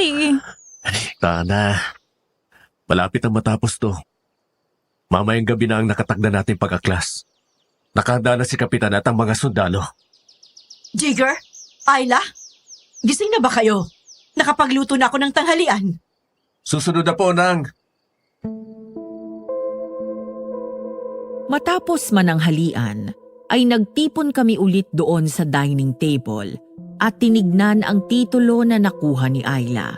Tana, malapit ang matapos to. Mamayang gabi na ang nakatagda natin pagkaklas. Nakahanda na si Kapitan at ang mga sundalo. Jigger? Ayla? Gising na ba kayo? Nakapagluto na ako ng tanghalian. Susunod na po, Nang. Matapos mananghalian, ay nagtipon kami ulit doon sa dining table at tinignan ang titulo na nakuha ni Ayla.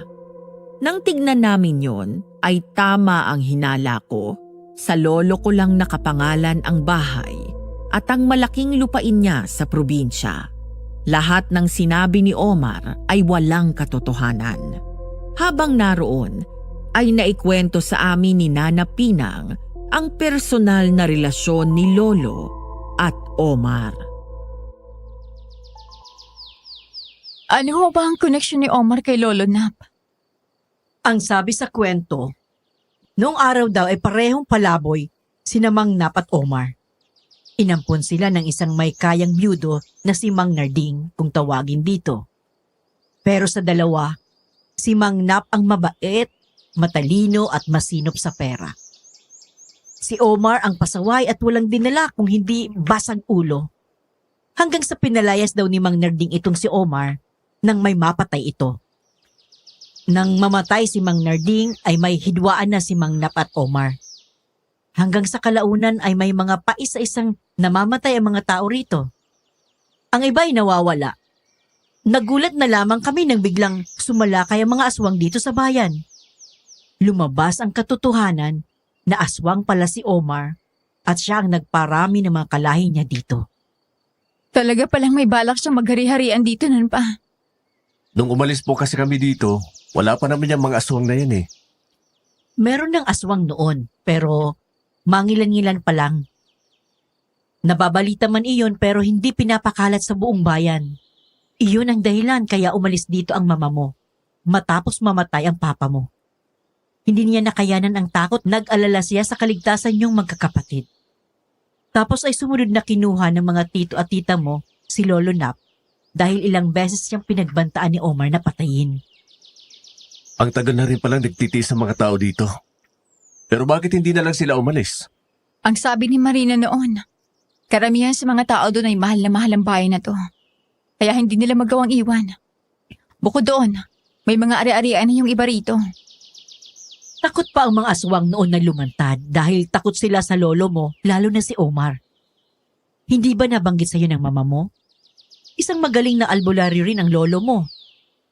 Nang tignan namin yon, ay tama ang hinala ko. Sa lolo ko lang nakapangalan ang bahay at ang malaking lupain niya sa probinsya. Lahat ng sinabi ni Omar ay walang katotohanan. Habang naroon, ay naikwento sa amin ni Nana Pinang ang personal na relasyon ni Lolo at Omar. Ano ho ba ang connection ni Omar kay Lolo Nap? Ang sabi sa kwento, noong araw daw ay parehong palaboy sina Mang Nap at Omar. Inampun sila ng isang may kayang byudo na si Mang Narding kung tawagin dito. Pero sa dalawa, si Mang Nap ang mabait, matalino at masinop sa pera. Si Omar ang pasaway at walang dinala kung hindi basag ulo. Hanggang sa pinalayas daw ni Mang Narding itong si Omar nang may mapatay ito. Nang mamatay si Mang Narding ay may hidwaan na si Mang Nap at Omar. Hanggang sa kalaunan ay may mga paisa-isang namamatay ang mga tao rito. Ang iba ay nawawala. Nagulat na lamang kami nang biglang sumalakay ang mga aswang dito sa bayan. Lumabas ang katotohanan na aswang pala si Omar at siya ang nagparami ng mga kalahi niya dito. Talaga palang may balak siyang maghari-harian dito nun pa. Nung umalis po kasi kami dito, wala pa naman yung mga aswang na yan eh. Meron ng aswang noon pero mangilan-ngilan pa lang. Nababalita man iyon pero hindi pinapakalat sa buong bayan. Iyon ang dahilan kaya umalis dito ang mama mo matapos mamatay ang papa mo. Hindi niya nakayanan ang takot, nag-alala siya sa kaligtasan niyong magkakapatid. Tapos ay sumunod na kinuha ng mga tito at tita mo, si Lolo Nap, dahil ilang beses siyang pinagbantaan ni Omar na patayin. Ang tagal na rin palang nagtitiis sa mga tao dito. Pero bakit hindi na lang sila umalis? Ang sabi ni Marina noon, karamihan sa mga tao doon ay mahal na mahal ang bayan na to. Kaya hindi nila magawang iwan. Bukod doon, may mga ari-arian na yung iba rito. Takot pa ang mga aswang noon na lumantad dahil takot sila sa lolo mo, lalo na si Omar. Hindi ba nabanggit sa'yo ng mama mo? Isang magaling na albularyo rin ang lolo mo.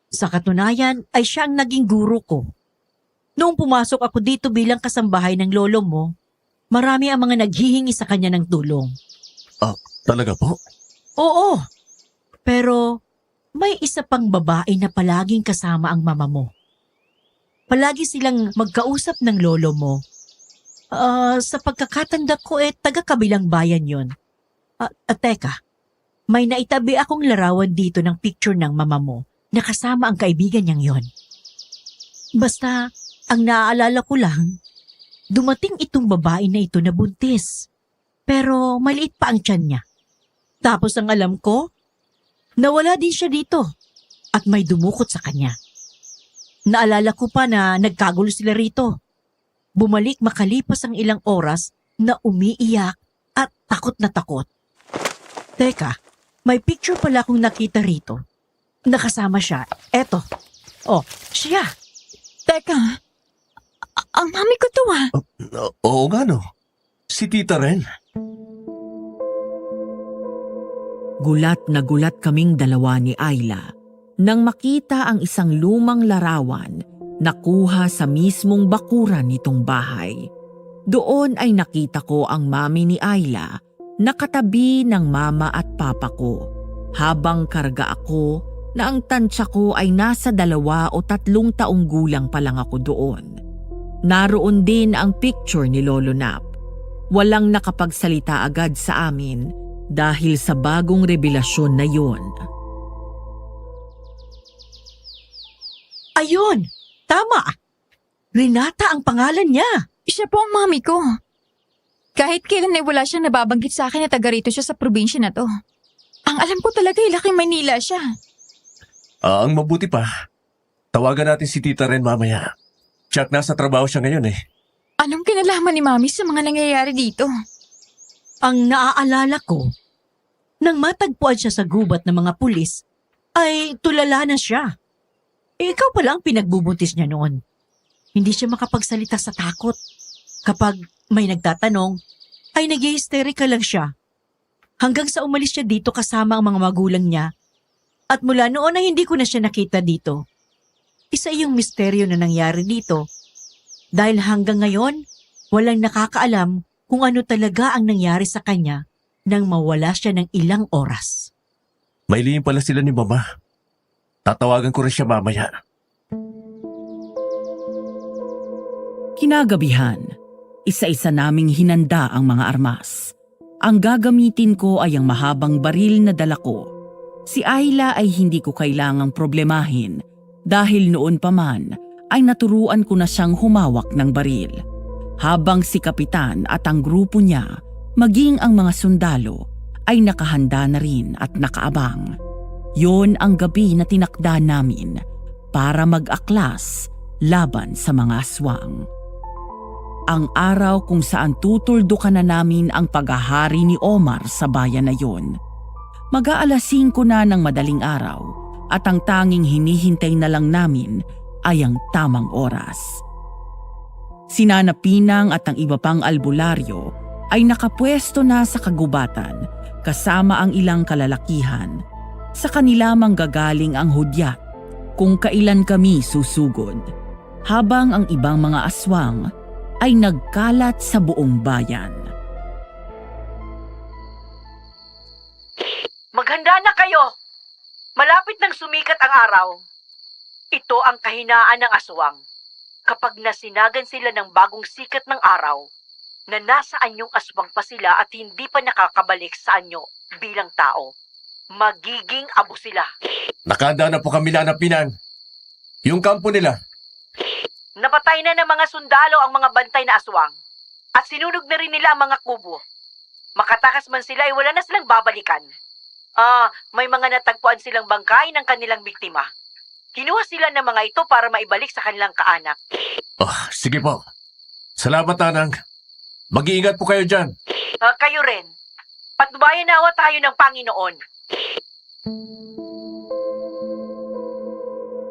Sa katunayan ay siya ang naging guro ko. Noong pumasok ako dito bilang kasambahay ng lolo mo, marami ang mga naghihingi sa kanya ng tulong. Talaga po? Oo, pero may isa pang babae na palaging kasama ang mama mo. Palagi silang magkausap ng lolo mo. Sa pagkakatanda ko taga-kabilang bayan yon. Teka, may naitabi akong larawan dito ng picture ng mama mo na kasama ang kaibigan niyang yon. Basta, ang naaalala ko lang, dumating itong babae na ito na buntis. Pero maliit pa ang tiyan niya. Tapos ang alam ko, nawala din siya dito at may dumukot sa kanya. Naalala ko pa na nagkagulo sila rito. Bumalik makalipas ang ilang oras na umiiyak at takot na takot. Teka, may picture pala akong nakita rito. Nakasama siya. Eto. Oh, siya. Teka, ang mami ko to ah. Oo nga no. Si tita rin. Gulat na gulat kaming dalawa ni Ayla nang makita ang isang lumang larawan na kuha sa mismong bakuran nitong bahay. Doon ay nakita ko ang mami ni Ayla na katabi ng mama at papa ko, habang karga ako na ang tansya ko ay nasa 2 o 3 taong gulang pa lang ako doon. Naroon din ang picture ni Lolo Nap. Walang nakapagsalita agad sa amin dahil sa bagong revelasyon na yon. Ayun! Tama! Renata ang pangalan niya. Siya po ang mami ko. Kahit kailan ay wala siyang nababanggit sa akin na taga rito siya sa probinsya na to. Ang alam ko talaga ay laking Maynila siya. Ang mabuti pa, tawagan natin si tita rin mamaya. Tsak nasa trabaho siya ngayon eh. Anong kinalaman ni mami sa mga nangyayari dito? Ang naaalala ko, nang matagpuan siya sa gubat ng mga pulis, ay tulala na siya. ikaw pala ang pinagbubuntis niya noon. Hindi siya makapagsalita sa takot. Kapag may nagtatanong, ay nag-hysterical lang siya. Hanggang sa umalis siya dito kasama ang mga magulang niya. At mula noon ay hindi ko na siya nakita dito. Isa iyong misteryo na nangyari dito. Dahil hanggang ngayon, walang nakakaalam kung ano talaga ang nangyari sa kanya nang mawala siya ng ilang oras. May lihim pala sila ni Mama. Tatawagan ko rin siya mamaya. Kinagabihan, isa-isa naming hinanda ang mga armas. Ang gagamitin ko ay ang mahabang baril na dala ko. Si Ayla ay hindi ko kailangang problemahin dahil noon pa man ay naturuan ko na siyang humawak ng baril. Habang si Kapitan at ang grupo niya, maging ang mga sundalo, ay nakahanda na rin at nakaabang. Yon ang gabi na tinakda namin para mag-aklas laban sa mga aswang. Ang araw kung saan tutuldukan na namin ang paghahari ni Omar sa bayan na yon. Mag-aalas 5 na ng madaling araw at ang tanging hinihintay na lang namin ay ang tamang oras. Si Nana Pinang at ang iba pang albularyo ay nakapwesto na sa kagubatan kasama ang ilang kalalakihan. Sa kanila manggagaling ang hudyat kung kailan kami susugod, habang ang ibang mga aswang ay nagkalat sa buong bayan. Maghanda na kayo! Malapit nang sumikat ang araw. Ito ang kahinaan ng aswang. Kapag nasinagan sila ng bagong sikat ng araw, na nasa anyong aswang pa sila at hindi pa nakakabalik sa anyo bilang tao, magiging abo sila. Nakahanda na po kami, Nana Pinang. Yung kampo nila. Napatay na ng mga sundalo ang mga bantay na aswang at sinunog na rin nila ang mga kubo. Makatakas man sila ay wala na silang babalikan. May mga natagpuan silang bangkay ng kanilang biktima. Kinuha sila ng mga ito para maibalik sa kanilang kaanak. Sige po. Salamat, Nanang. Mag-iingat po kayo dyan. Kayo rin. Patnubayan nawa tayo ng Panginoon.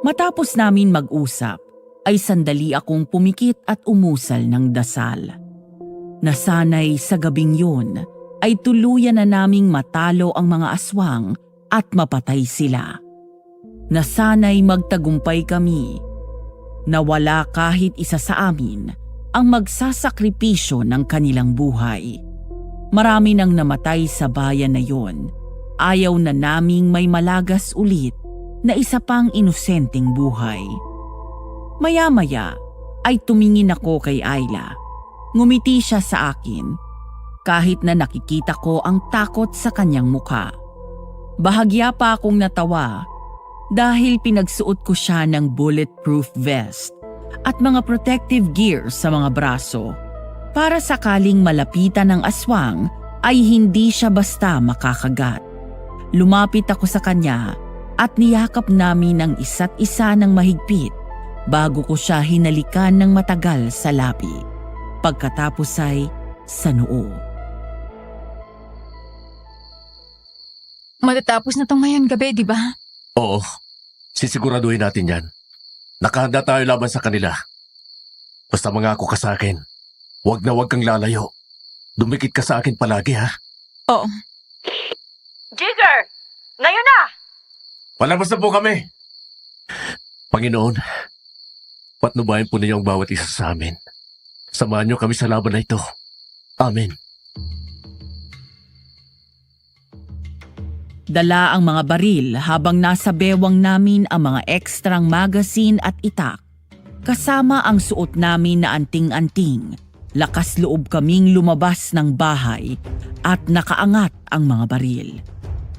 Matapos namin mag-usap, ay sandali akong pumikit at umusal ng dasal. Nasanay sa gabing yun, ay tuluyan na naming matalo ang mga aswang at mapatay sila. Nasanay magtagumpay kami, na wala kahit isa sa amin ang magsasakripisyo ng kanilang buhay. Marami nang namatay sa bayan na yon. Ayaw na naming may malagas ulit na isa pang inosenteng buhay. Maya-maya ay tumingin ako kay Ayla. Ngumiti siya sa akin kahit na nakikita ko ang takot sa kanyang mukha. Bahagya pa akong natawa dahil pinagsuot ko siya ng bulletproof vest at mga protective gear sa mga braso para sakaling malapitan ng aswang ay hindi siya basta makakagat. Lumapit ako sa kanya at niyakap namin ang isa't isa ng mahigpit bago ko siya hinalikan ng matagal sa labi. Pagkatapos ay sa noo. Matatapos na to ngayon gabi, di ba? Oo. Sisiguraduhin natin yan. Nakahanda tayo laban sa kanila. Basta mangako ka sa akin. Huwag na huwag kang lalayo. Dumikit ka sa akin palagi, ha? Oo. Jigger! Ngayon na! Palabas na po kami. Panginoon, patnubayan po ninyo ang bawat isa sa amin. Samahan niyo kami sa laban na ito. Amen. Dala ang mga baril habang nasa bewang namin ang mga ekstrang magazine at itak. Kasama ang suot namin na anting-anting. Lakas loob kaming lumabas ng bahay at nakaangat ang mga baril.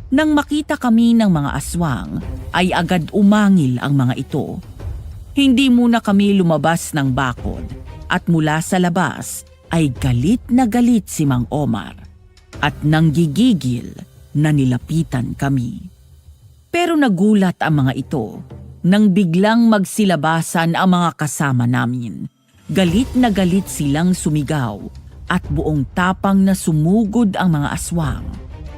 Nang makita kami ng mga aswang, ay agad umangil ang mga ito. Hindi muna kami lumabas ng bakod at mula sa labas ay galit na galit si Mang Omar at nanggigigil na nilapitan kami. Pero nagulat ang mga ito nang biglang magsilabasan ang mga kasama namin. Galit na galit silang sumigaw at buong tapang na sumugod ang mga aswang.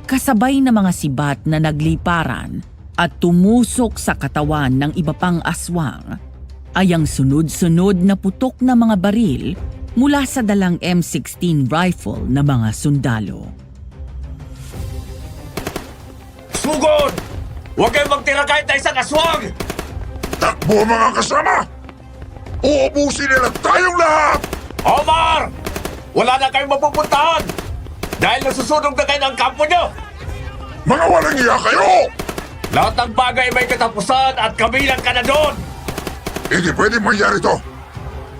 Kasabay na mga sibat na nagliparan at tumusok sa katawan ng iba pang aswang ay ang sunod-sunod na putok na mga baril mula sa dalang M16 rifle na mga sundalo. Sugod! Huwag kayong magtira kahit na isang aswang! Takbo mga kasama! Uubusin nila tayong lahat! Omar! Wala na kayong mapupuntahan! Dahil nasusunog na kayo ng kampo nyo! Mga walang iya kayo! Lahat ng bagay may katapusan at kabilang ka na doon! Hindi pwede mangyari to!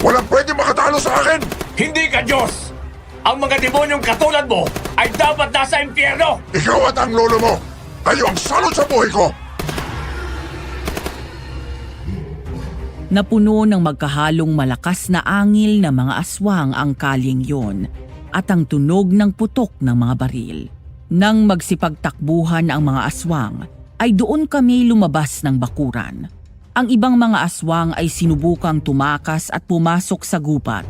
Walang pwede makatalo sa akin! Hindi ka Diyos! Ang mga demonyong katulad mo ay dapat nasa impyerno! Ikaw at ang lolo mo! Kayo ang salot sa buhay ko! Napuno ng magkahalong malakas na angil na mga aswang ang kalyeng yon at ang tunog ng putok ng mga baril. Nang magsipagtakbuhan ang mga aswang, ay doon kami lumabas ng bakuran. Ang ibang mga aswang ay sinubukang tumakas at pumasok sa gubat,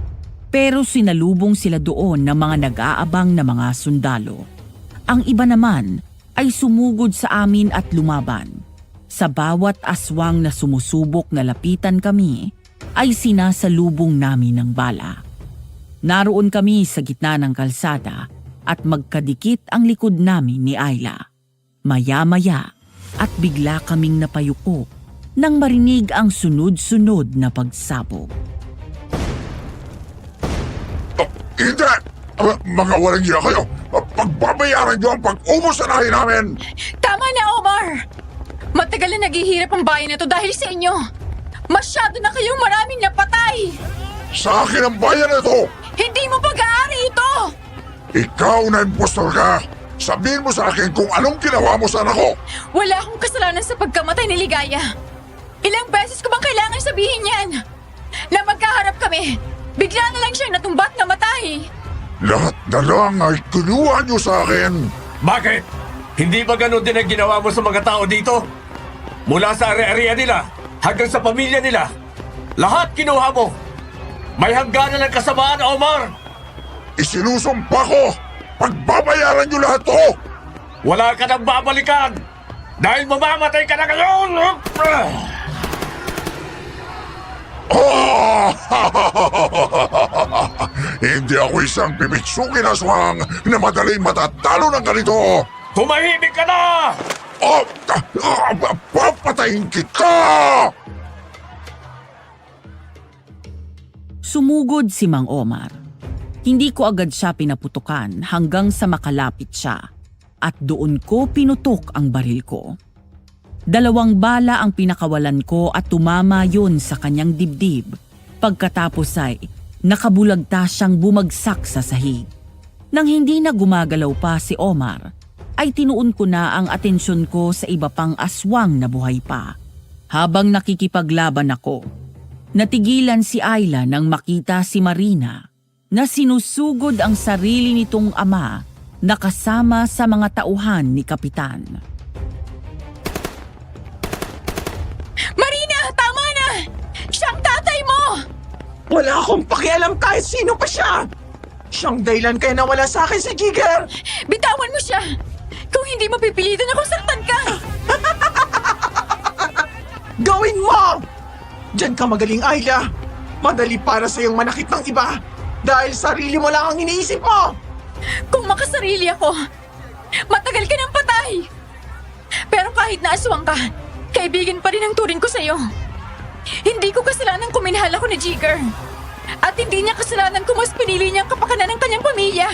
pero sinalubong sila doon ng mga nag-aabang na mga sundalo. Ang iba naman ay sumugod sa amin at lumaban. Sa bawat aswang na sumusubok na lapitan kami, ay sinasalubong namin ng bala. Naroon kami sa gitna ng kalsada at magkadikit ang likod namin ni Ayla. Maya-maya at bigla kaming napayuko nang marinig ang sunod-sunod na pagsabog. Hindi! Mga walang iya kayo! Pagbabayaran niyo ang pag-ubos sa lahi namin! Tama na, Omar! Matagal na naghihirap ang bayan na to dahil sa inyo. Masyado na kayong maraming napatay. Sa akin ang bayan na ito! Hindi mo pag-aari ito! Ikaw na impostor ka! Sabihin mo sa akin kung anong ginawa mo sa anak ko! Wala akong kasalanan sa pagkamatay ni Ligaya. Ilang beses ko bang kailangan sabihin yan? Na magkaharap kami, bigla na lang siyang natumbat na matay. Lahat na lang ay kinuha niyo sa akin! Bakit? Hindi ba ganun din ang ginawa mo sa mga tao dito? Mula sa area nila hanggang sa pamilya nila, lahat kinuha mo! May hangganan ng kasamaan, Omar! Isinusumpa ko! Pagbabayaran niyo lahat to! Wala ka nang babalikan! Dahil mamamatay ka na ngayon! Oh! Hindi ako isang pipitsukin aswang na madaling matatalo ng ganito! Tumahimik ka na! Oh! Papatayin kita! Sumugod si Mang Omar. Hindi ko agad siya pinaputukan hanggang sa makalapit siya at doon ko pinutok ang baril ko. 2 bala ang pinakawalan ko at tumama yun sa kanyang dibdib. Pagkatapos ay nakabulagta siyang bumagsak sa sahig. Nang hindi na gumagalaw pa si Omar, ay tinuon ko na ang atensyon ko sa iba pang aswang na buhay pa. Habang nakikipaglaban ako, natigilan si Ayla nang makita si Marina na sinusugod ang sarili nitong ama na kasama sa mga tauhan ni Kapitan. Marina, tama na! Siyang tatay mo! Wala akong pakialam kahit sino pa siya! Siyang dahilan kaya nawala sa akin si Jigger! Bitawan mo siya! Kung hindi mo pipilitan ako, saktan ka! Gawin mo! Diyan ka magaling, Ayla! Madali para sa iyong manakit ng iba dahil sarili mo lang ang iniisip mo! Kung makasarili ako, matagal ka ng patay! Pero kahit na aswang ka, kaibigan pa rin ang turing ko sa'yo. Hindi ko kasalanan kung minahal ako ni Jigger. At hindi niya kasalanan kung mas pinili niya ang kapakanan ng kanyang pamilya.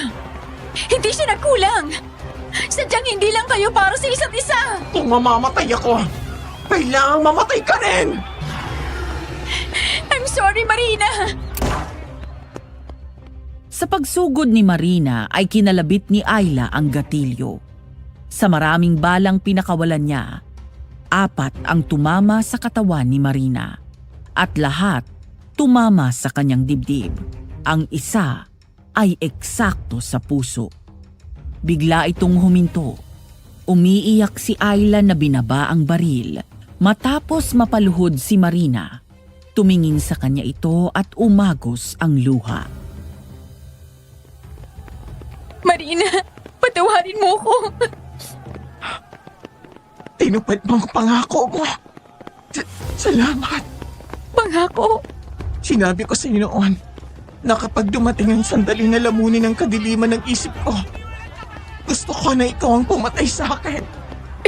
Hindi siya nagkulang. Sadyang hindi lang kayo para sa isa't isa. Kung mamamatay ako, kailangang mamatay ka rin! I'm sorry, Marina. Sa pagsugod ni Marina ay kinalabit ni Ayla ang gatilyo. Sa maraming balang pinakawalan niya, 4 ang tumama sa katawan ni Marina at lahat tumama sa kanyang dibdib. Ang isa ay eksakto sa puso. Bigla itong huminto. Umiiyak si Ayla na binaba ang baril matapos mapaluhod si Marina. Tumingin sa kanya ito at umagos ang luha. Marina, patawarin mo ko. Tinupad mo ang pangako mo. Salamat. Pangako. Sinabi ko sa iyo noon na kapag dumating ang sandali na lamunin ang kadiliman ng isip ko, gusto ko na ikaw ang pumatay sa akin.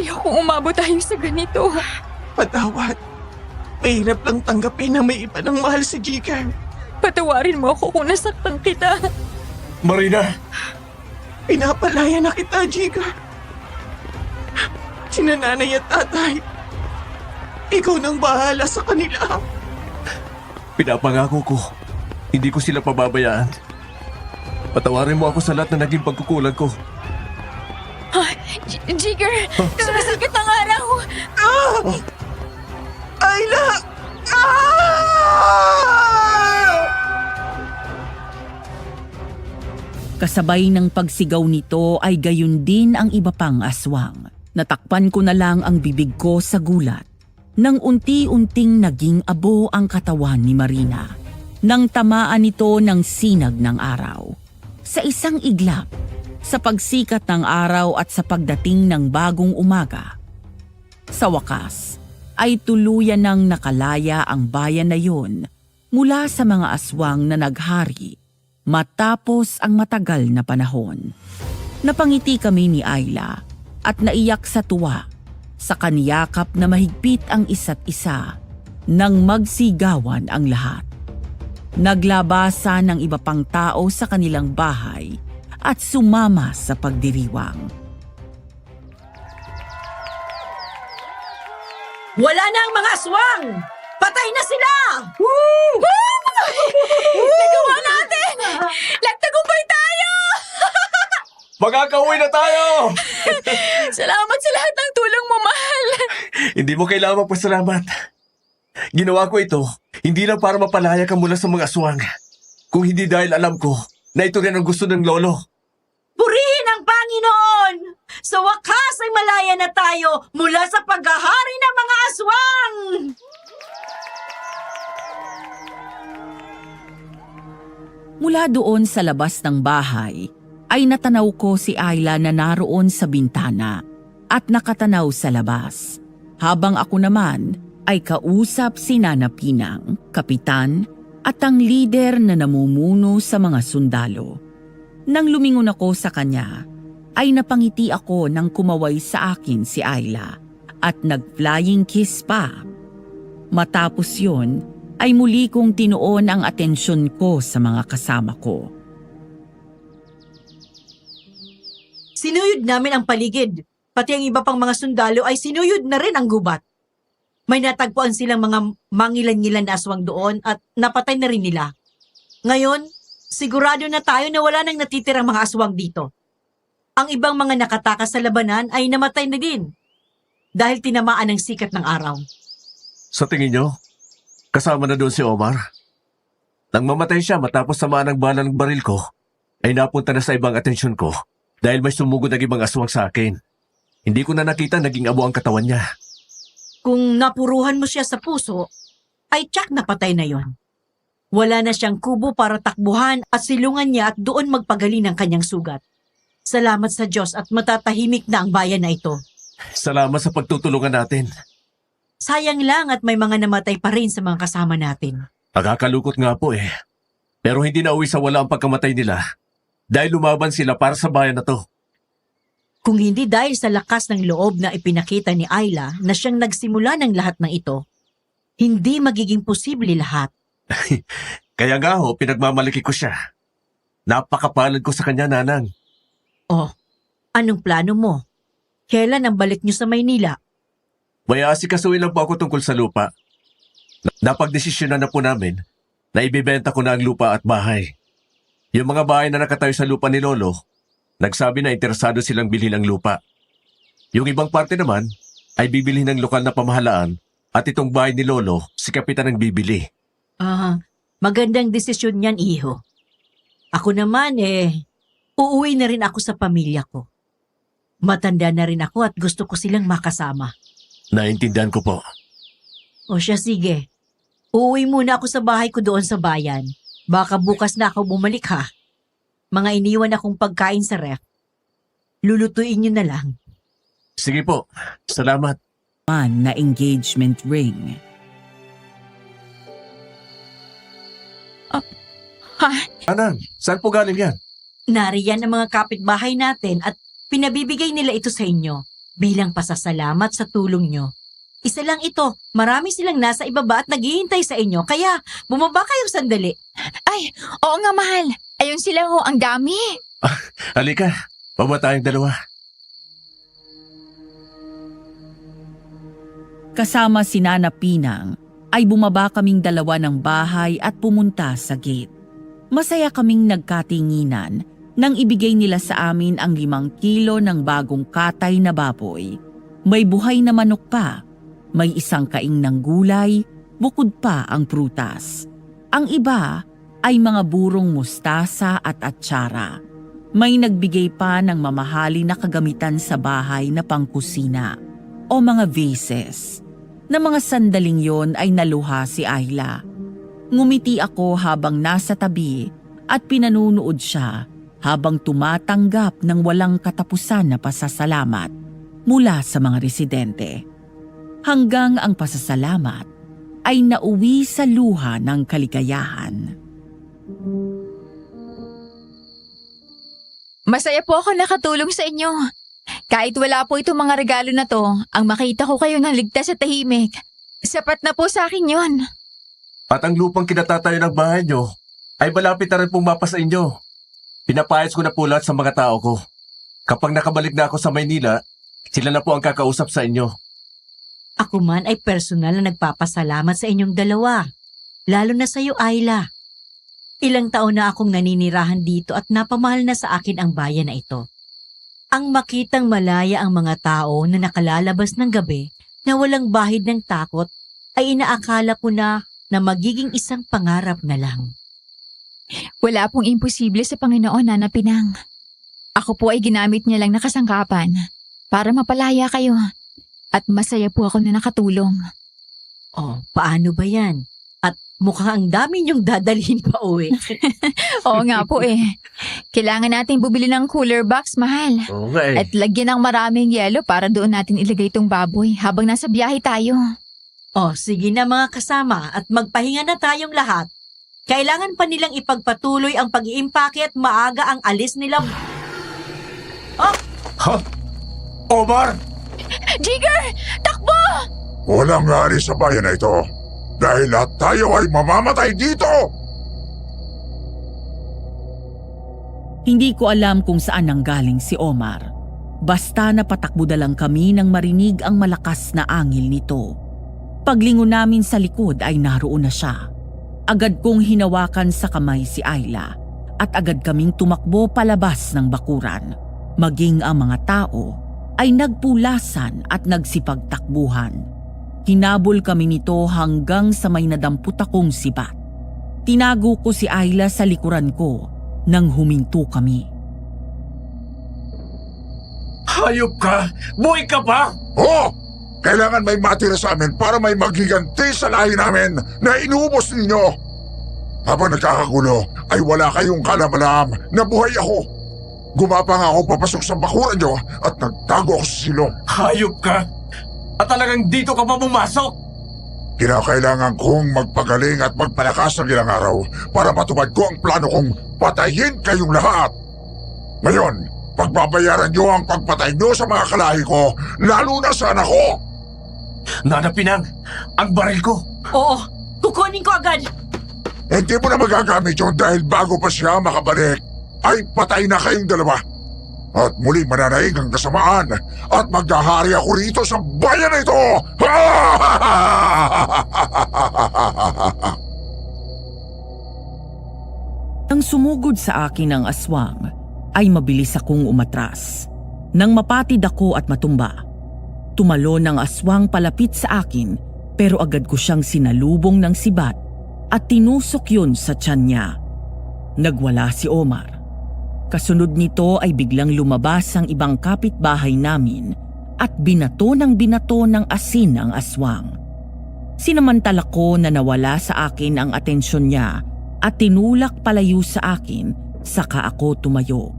Ayokong umabot tayo sa ganito. Patawad. Mahirap lang tanggapin na may iba ng mahal si Jika. Patawarin mo ako kung nasaktan kita. Marina! Pinapalaya na kita, Jika. Sina nanay at tatay. Ikaw nang bahala sa kanila. Pinapangako ko, hindi ko sila pababayaan. Patawarin mo ako sa lahat na naging pagkukulang ko. Jigger, sumisikip ang araw. Ayla! Kasabay ng pagsigaw nito ay gayon din ang iba pang aswang. Natakpan ko na lang ang bibig ko sa gulat. Nang unti-unting naging abo ang katawan ni Marina. Nang tamaan nito ng sinag ng araw. Sa isang iglap, sa pagsikat ng araw at sa pagdating ng bagong umaga. Sa wakas, ay tuluyan ng nakalaya ang bayan na yun mula sa mga aswang na naghari matapos ang matagal na panahon. Napangiti kami ni Ayla at naiyak sa tuwa sa kaniyakap na mahigpit ang isa't isa nang magsigawan ang lahat. Naglabasa ng iba pang tao sa kanilang bahay at sumama sa pagdiriwang. Wala na ang mga aswang! Patay na sila! Nagawa natin! Nagtagumpay tayo! Magkakauwi na tayo! Salamat sa lahat ng tulong mo, mahal. Hindi mo kailangan magpasalamat. Ginawa ko ito, hindi lang para mapalaya ka mula sa mga aswang. Kung hindi dahil alam ko na ito rin ang gusto ng lolo. Purihin ang Panginoon! Sa wakas ay malaya na tayo mula sa paghahari ng mga aswang! Mula doon sa labas ng bahay, ay natanaw ko si Ayla na naroon sa bintana at nakatanaw sa labas. Habang ako naman ay kausap si Nana Pinang, kapitan at ang lider na namumuno sa mga sundalo. Nang lumingon ako sa kanya, ay napangiti ako nang kumaway sa akin si Ayla at nag-flying kiss pa. Matapos yun, ay muli kong tinuon ang atensyon ko sa mga kasama ko. Sinuyod namin ang paligid. Pati ang iba pang mga sundalo ay sinuyod na rin ang gubat. May natagpuan silang mga mangilan-ngilan na aswang doon at napatay na rin nila. Ngayon, sigurado na tayo na wala nang natitirang mga aswang dito. Ang ibang mga nakatakas sa labanan ay namatay na din dahil tinamaan ng sikat ng araw. Sa tingin nyo, kasama na doon si Omar? Nang mamatay siya matapos samaan ng bala ng baril ko, ay napunta na sa ibang atensyon ko dahil may sumugod ng ibang aswang sa akin. Hindi ko na nakita naging abo ang katawan niya. Kung napuruhan mo siya sa puso, ay tsak na patay na yon. Wala na siyang kubo para takbuhan at silungan niya at doon magpagaling ng kanyang sugat. Salamat sa Diyos at matatahimik na ang bayan na ito. Salamat sa pagtutulungan natin. Sayang lang at may mga namatay pa rin sa mga kasama natin. Nakakalukot nga po eh. Pero hindi na uwi sa wala ang pagkamatay nila dahil lumaban sila para sa bayan na to. Kung hindi dahil sa lakas ng loob na ipinakita ni Ayla na siyang nagsimula ng lahat ng ito, hindi magiging posible lahat. Kaya nga ho, pinagmamalaki ko siya. Napakapalad ko sa kanya, Nanang. Oh, anong plano mo? Kailan ang balik niyo sa Maynila? May asikasuhin lang po ako tungkol sa lupa. Napagdesisyonan na po namin na ibibenta ko na ang lupa at bahay. Yung mga bahay na nakatayo sa lupa ni Lolo, nagsabi na interesado silang bilhin ang lupa. Yung ibang parte naman ay bibili ng lokal na pamahalaan at itong bahay ni Lolo, si Kapitan ang bibili. Magandang desisyon yan, iho. Ako naman uuwi na rin ako sa pamilya ko. Matanda na rin ako at gusto ko silang makasama. Naintindihan ko po. O siya, sige. Uuwi muna ako sa bahay ko doon sa bayan. Baka bukas na ako bumalik ha. Mga iniwan akong pagkain sa ref. Lulutuin niyo na lang. Sige po, salamat. na engagement ring. Ha? Anang, saan po galing yan? Nariyan ang mga kapitbahay natin at pinabibigay nila ito sa inyo bilang pasasalamat sa tulong nyo. Isa lang ito, marami silang nasa ibaba at naghihintay sa inyo, kaya bumaba kayo sandali. Ay, oo nga mahal. Ayun sila ho, ang dami. Halika, baba tayong dalawa. Kasama si Nana Pinang ay bumaba kaming dalawa ng bahay at pumunta sa gate. Masaya kaming nagkatinginan nang ibigay nila sa amin ang 5 kilo ng bagong katay na baboy. May buhay na manok pa, may isang kaing ng gulay, bukod pa ang prutas. Ang iba ay mga burong mustasa at atsara. May nagbigay pa ng mamahali na kagamitan sa bahay na pangkusina o mga vases. Na mga sandaling yon ay naluha si Ayla. Ngumiti ako habang nasa tabi at pinanunood siya habang tumatanggap ng walang katapusan na pasasalamat mula sa mga residente. Hanggang ang pasasalamat ay nauwi sa luha ng kaligayahan. Masaya po ako nakatulong sa inyo. Kahit wala po itong mga regalo na to, ang makita ko kayo ng ligtas at tahimik, sapat na po sa akin yon. At ang lupang kinatatayo ng bahay nyo ay malapit na rin pumapa sa inyo. Pinapayas ko na po lahat sa mga tao ko. Kapag nakabalik na ako sa Maynila, sila na po ang kakausap sa inyo. Ako man ay personal na nagpapasalamat sa inyong dalawa, lalo na sa iyo, Ayla. Ilang taon na akong naninirahan dito at napamahal na sa akin ang bayan na ito. Ang makitang malaya ang mga tao na nakalalabas ng gabi na walang bahid ng takot ay inaakala ko na magiging isang pangarap na lang. Wala pong imposible sa Panginoon, Nana Pinang. Ako po ay ginamit niya lang na kasangkapan para mapalaya kayo at masaya po ako na nakatulong. Oh, paano ba yan? At mukhang ang dami niyong dadalhin pa uwi. Oo nga po eh. Kailangan natin bumili ng cooler box, mahal. Oo nga At lagyan ng maraming yelo para doon natin ilagay itong baboy habang nasa biyahe tayo. Oh, sige na mga kasama at magpahinga na tayong lahat. Kailangan pa nilang ipagpatuloy ang pag-iimpake at maaga ang alis nila. Ha? Omar! Jigger! Takbo! Walang alis sa bayan na ito dahil lahat tayo ay mamamatay dito! Hindi ko alam kung saan nanggaling si Omar. Basta napatakbo na lang kami nang marinig ang malakas na angil nito. Paglingon namin sa likod ay naroon na siya. Agad kong hinawakan sa kamay si Ayla at agad kaming tumakbo palabas ng bakuran. Maging ang mga tao ay nagpulasan at nagsipagtakbuhan. Hinabol kami nito hanggang sa may nadamput akong sibat. Tinago ko si Ayla sa likuran ko nang huminto kami. Hayop ka! Buhay ka pa! Oh! Kailangan may matira sa amin para may magiganti sa lahi namin na inubos ninyo. Habang nagkakagulo ay wala kayong kalamalam na buhay ako. Gumapang ako papasok sa bakuran nyo at nagtago ako sa silong. Hayop ka! At talagang dito ka pa pumasok! Kinakailangan kong magpagaling at magpalakas ng ilang araw para matupad ko ang plano kong patayin kayong lahat. Ngayon, pagbabayaran nyo ang pagpatay nyo sa mga kalahi ko, lalo na sa anak ko. Nana Pinang, ang baril ko! Oo, kukunin ko agad. Hindi mo na magagamit yun dahil bago pa siya makabalik, ay patay na kayong dalawa. At muli mananaig ang kasamaan at maghahari ako rito sa bayan na ito! Nang sumugod sa akin ang aswang, ay mabilis akong umatras. Nang mapatid ako at matumba, tumalon ang aswang palapit sa akin pero agad ko siyang sinalubong ng sibat at tinusok yun sa tiyan niya. Nagwala si Omar. Kasunod nito ay biglang lumabas ang ibang kapitbahay namin at binato ng asin ang aswang. Sinamantala ko na nawala sa akin ang atensyon niya at tinulak palayo sa akin saka ako tumayo.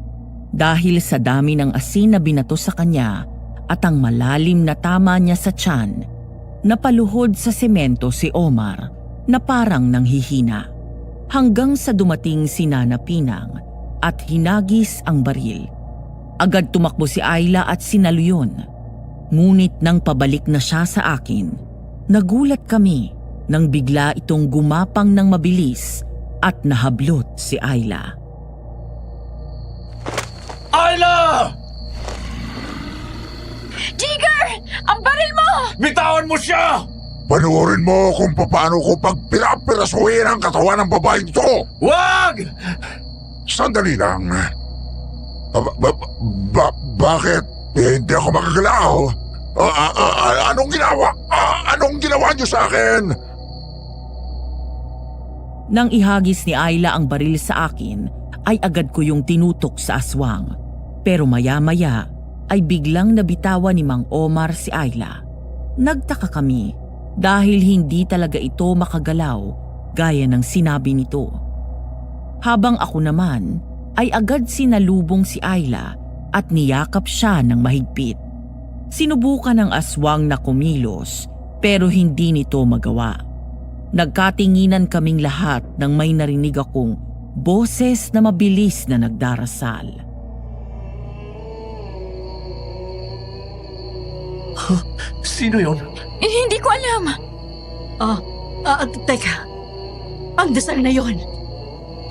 Dahil sa dami ng asin na binato sa kanya at ang malalim na tama niya sa tiyan, napaluhod sa semento si Omar na parang nanghihina. Hanggang sa dumating si Nana Pinang at hinagis ang baril. Agad tumakbo si Ayla at sinaluyon. Ngunit nang pabalik na siya sa akin, nagulat kami nang bigla itong gumapang ng mabilis at nahablot si Ayla. Ayla! Jigger! Ang baril mo! Bitawan mo siya! Panoorin mo kung paano ko pagpirapirasuhin ang katawan ng babaeng ito! Wag! Sandali lang. Bakit hindi ako makagalaw? Anong ginawa? Anong ginawa niyo sa akin? Nang ihagis ni Ayla ang baril sa akin, ay agad ko yung tinutok sa aswang. Pero maya-maya ay biglang nabitawan ni Mang Omar si Ayla. Nagtaka kami dahil hindi talaga ito makagalaw gaya ng sinabi nito. Habang ako naman ay agad sinalubong si Ayla at niyakap siya ng mahigpit. Sinubukan ng aswang na kumilos pero hindi nito magawa. Nagkatinginan kaming lahat nang may narinig akong boses na mabilis na nagdarasal. Sino yon? Hindi ko alam. Teka. Ang dasal na yon.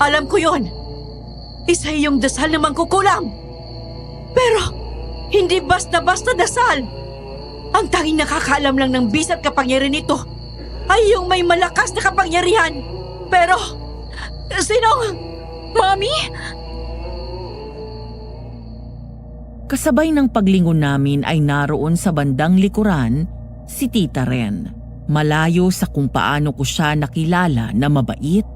Alam ko yon. Isa yung dasal na mangkukulam. Pero, hindi basta-basta dasal. Ang tanging nakakaalam lang ng bisat kapangyarihan nito ay yung may malakas na kapangyarihan. Pero, sinong... Mami? Kasabay ng paglingon namin ay naroon sa bandang likuran si Tita Ren. Malayo sa kung paano ko siya nakilala na mabait,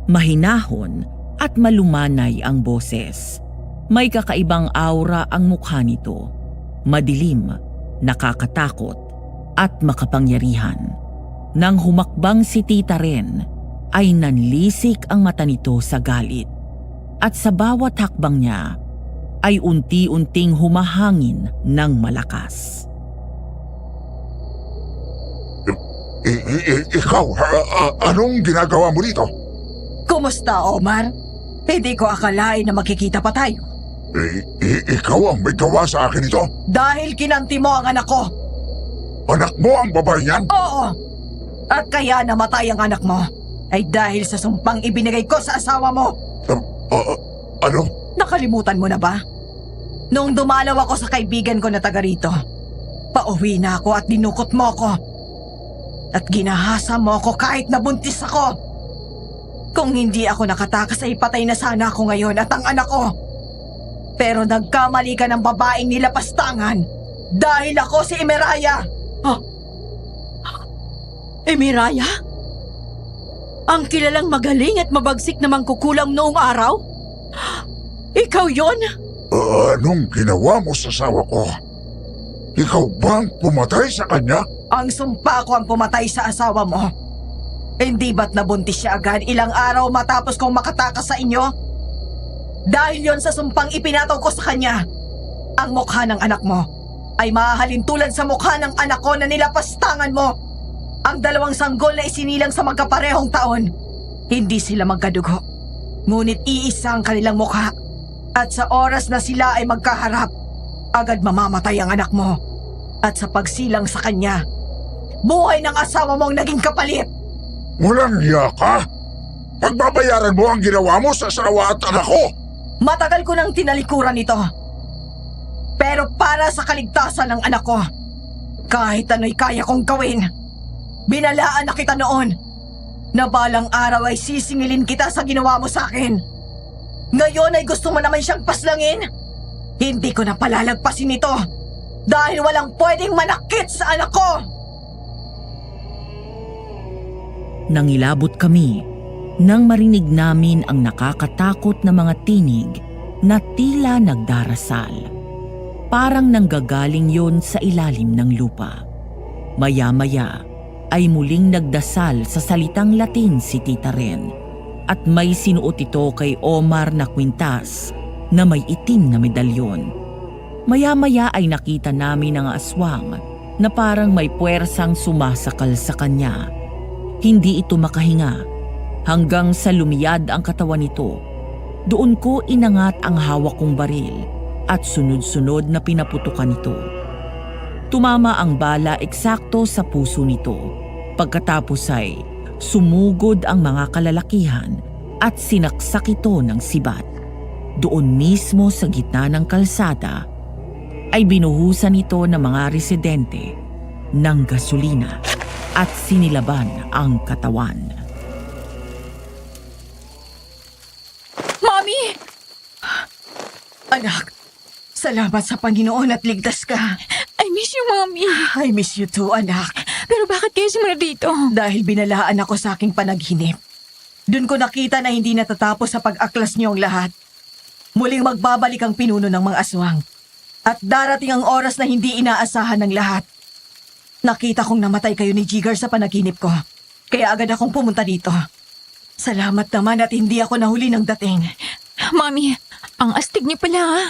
mahinahon at malumanay ang boses. May kakaibang aura ang mukha nito. Madilim, nakakatakot at makapangyarihan. Nang humakbang si Tita Ren, ay nanlisik ang mata nito sa galit. At sa bawat hakbang niya, ay unti-unting humahangin ng malakas. Ikaw, anong ginagawa mo dito? Kumusta, Omar? Hindi ko akalain na makikita pa tayo. Ikaw ang may gawa sa akin ito? Dahil kinanti mo ang anak ko. Anak mo ang babae niyan? Oo. At kaya namatay ang anak mo ay dahil sa sumpang ibinigay ko sa asawa mo. Ano? Nakalimutan mo na ba? Noong dumalaw ako sa kaibigan ko na taga rito, pauwi na ako at dinukot mo ko. At ginahasa mo ako kahit nabuntis ako. Kung hindi ako nakatakas ay patay na sana ako ngayon at ang anak ko. Pero nagkamali ka ng babaeng nilapastangan dahil ako si Emiraya. Emiraya? Ang kilalang magaling at mabagsik na mangkukulam noong araw? Ikaw yon? Anong ginawa mo sa asawa ko? Ikaw bang pumatay sa kanya? Ang sumpa ko ang pumatay sa asawa mo. Hindi ba't nabuntis siya agad ilang araw matapos kong makatakas sa inyo? Dahil yon sa sumpang ipinataw ko sa kanya. Ang mukha ng anak mo ay mahahalin tulad sa mukha ng anak ko na nilapastangan mo. Ang dalawang sanggol na isinilang sa magkaparehong taon, hindi sila magkadugo. Ngunit iisa ang kanilang mukha. At sa oras na sila ay magkaharap, agad mamamatay ang anak mo. At sa pagsilang sa kanya, buhay ng asawa mong naging kapalit. Walang iya ka? Pagbabayaran mo ang ginawa mo sa asawa at anak ko. Matagal ko nang tinalikuran ito. Pero para sa kaligtasan ng anak ko, kahit ano'y kaya kong gawin. Binalaan na kita noon na balang araw ay sisingilin kita sa ginawa mo sa akin. Ngayon ay gusto mo naman siyang paslangin? Hindi ko na palalagpasin ito dahil walang pwedeng manakit sa anak ko. Nangilabot kami nang marinig namin ang nakakatakot na mga tinig na tila nagdarasal. Parang nanggagaling yon sa ilalim ng lupa. Maya-maya ay muling nagdasal sa salitang Latin si Tita Ren at may sinuot ito kay Omar na kwintas na may itim na medalyon. Maya-maya ay nakita namin ang aswang na parang may puwersang sumasakal sa kanya. Hindi ito makahinga hanggang sa lumiyad ang katawan nito. Doon ko inangat ang hawak kong baril at sunod-sunod na pinaputukan ito. Tumama ang bala eksakto sa puso nito. Pagkatapos ay sumugod ang mga kalalakihan at sinaksak ito ng sibat. Doon mismo sa gitna ng kalsada ay binuhusan ito ng mga residente ng gasolina at sinilaban ang katawan. Mommy! Anak, salamat sa Panginoon at ligtas ka. I miss you, Mommy. I miss you too, anak. Pero bakit kayo simula dito? Dahil binalaan ako sa aking panaginip. Doon ko nakita na hindi natatapos sa pag-aklas niyo ang lahat. Muling magbabalik ang pinuno ng mga aswang. At darating ang oras na hindi inaasahan ng lahat. Nakita kong namatay kayo ni Jigger sa panaginip ko. Kaya agad akong pumunta dito. Salamat naman at hindi ako nahuli ng dating. Mommy, ang astig niyo pala, ha?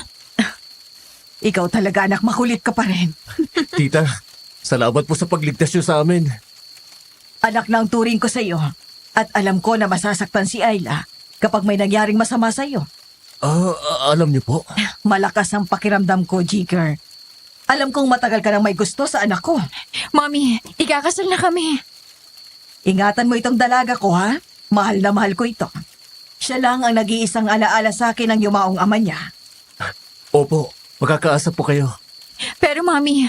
Ikaw talaga, anak, makulit ka pa rin. Tita, salamat po sa pagligtas niyo sa amin. Anak na ang turing ko sa iyo. At alam ko na masasaktan si Ayla kapag may nangyaring masama sa iyo. Alam niyo po. Malakas ang pakiramdam ko, Jigger. Alam kong matagal ka nang may gusto sa anak ko. Mommy, ikakasal na kami. Ingatan mo itong dalaga ko, ha? Mahal na mahal ko ito. Siya lang ang nag-iisang alaala sa akin ng yumaong ama niya. Opo, magkakaasa po kayo. Pero Mommy,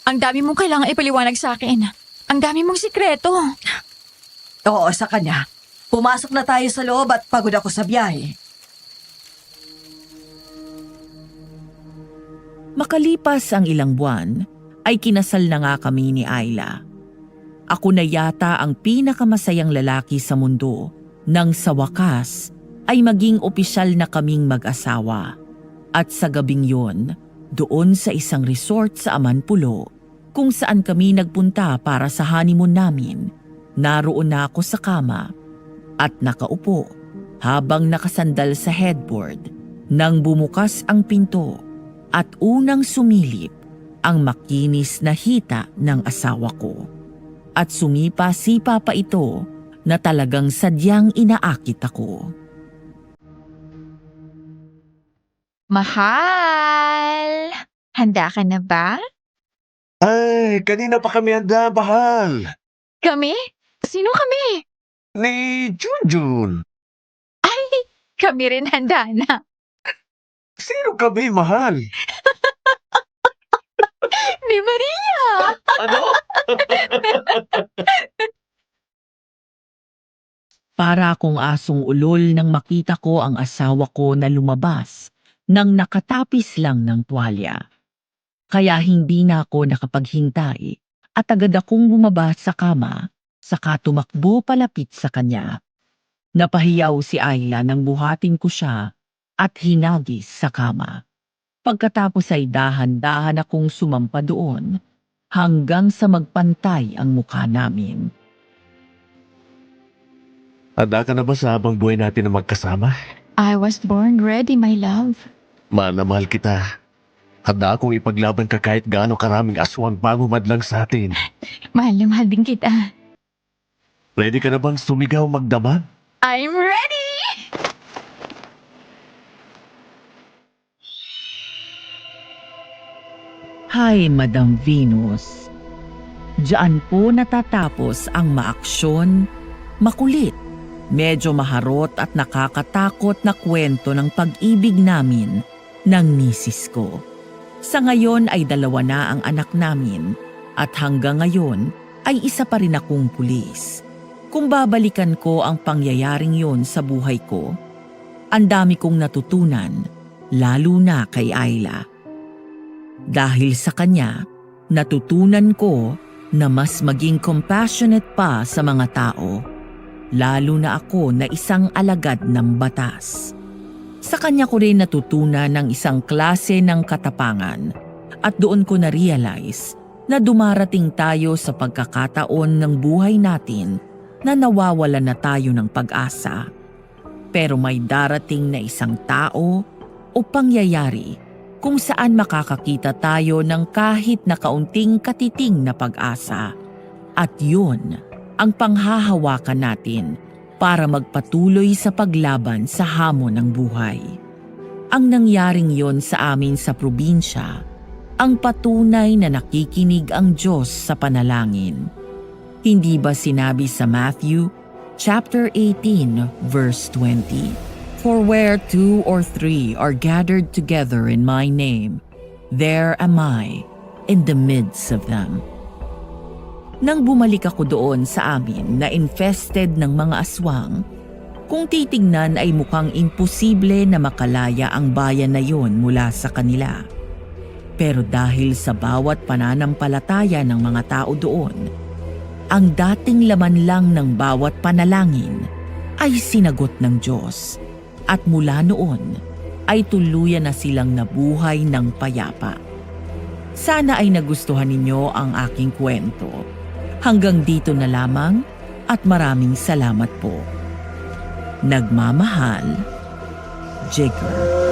ang dami mong kailangang ipaliwanag sa akin. Ang dami mong sikreto. Oo, sa kanya. Pumasok na tayo sa loob at pagod ako sa biyahe. Makalipas ang ilang buwan, ay kinasal na nga kami ni Ayla. Ako na yata ang pinakamasayang lalaki sa mundo nang sa wakas ay maging opisyal na kaming mag-asawa. At sa gabing yon, doon sa isang resort sa Amanpulo, kung saan kami nagpunta para sa honeymoon namin, naroon na ako sa kama at nakaupo habang nakasandal sa headboard nang bumukas ang pinto. At unang sumilip ang makinis na hita ng asawa ko. At sumipa-sipa pa ito na talagang sadyang inaakit ako. Mahal! Handa ka na ba? Ay, kanina pa kami handa, bahal. Kami? Sino kami? Ni Junjun. Ay, kami rin handa na. Sino kami, mahal? Ni Maria! Ano? Para akong asong ulol nang makita ko ang asawa ko na lumabas nang nakatapis lang ng tuwalya. Kaya hindi na ako nakapaghintay at agad akong bumaba sa kama saka tumakbo palapit sa kanya. Napahiyaw si Ayla nang buhatin ko siya at hinagis sa kama. Pagkatapos ay dahan-dahan akong sumampa doon hanggang sa magpantay ang mukha namin. Handa ka na ba sa habang buhay natin na magkasama? I was born ready, my love. Mahal na mahal kita. Handa akong ipaglaban ka kahit gaano karaming aswang bago madlang sa atin. Mahal na mahal din kita. Ready ka na bang sumigaw magdamag? I'm ready! Hi, Madam Venus. Diyan po natatapos ang maaksyon, makulit, medyo maharot at nakakatakot na kwento ng pag-ibig namin ng misis ko. Sa ngayon ay 2 na ang anak namin at hanggang ngayon ay isa pa rin akong pulis. Kung babalikan ko ang pangyayaring yon sa buhay ko, ang dami kong natutunan, lalo na kay Ayla. Dahil sa kanya, natutunan ko na mas maging compassionate pa sa mga tao, lalo na ako na isang alagad ng batas. Sa kanya ko rin natutunan ng isang klase ng katapangan at doon ko na-realize na dumarating tayo sa pagkakataon ng buhay natin na nawawala na tayo ng pag-asa. Pero may darating na isang tao o pangyayari kung saan makakakita tayo ng kahit na kaunting katiting na pag-asa. At yun ang panghahawakan natin para magpatuloy sa paglaban sa hamon ng buhay. Ang nangyaring yon sa amin sa probinsya, ang patunay na nakikinig ang Diyos sa panalangin. Hindi ba sinabi sa Matthew chapter 18 verse 20, "For where 2 or 3 are gathered together in my name, there am I in the midst of them." Nang bumalik ako doon sa amin na infested ng mga aswang, kung titignan ay mukhang imposible na makalaya ang bayan na yon mula sa kanila. Pero dahil sa bawat pananampalataya ng mga tao doon, ang dating laman lang ng bawat panalangin ay sinagot ng Diyos. At mula noon ay tuluyan na silang nabuhay ng payapa. Sana ay nagustuhan ninyo ang aking kwento. Hanggang dito na lamang at maraming salamat po. Nagmamahal, Jigger.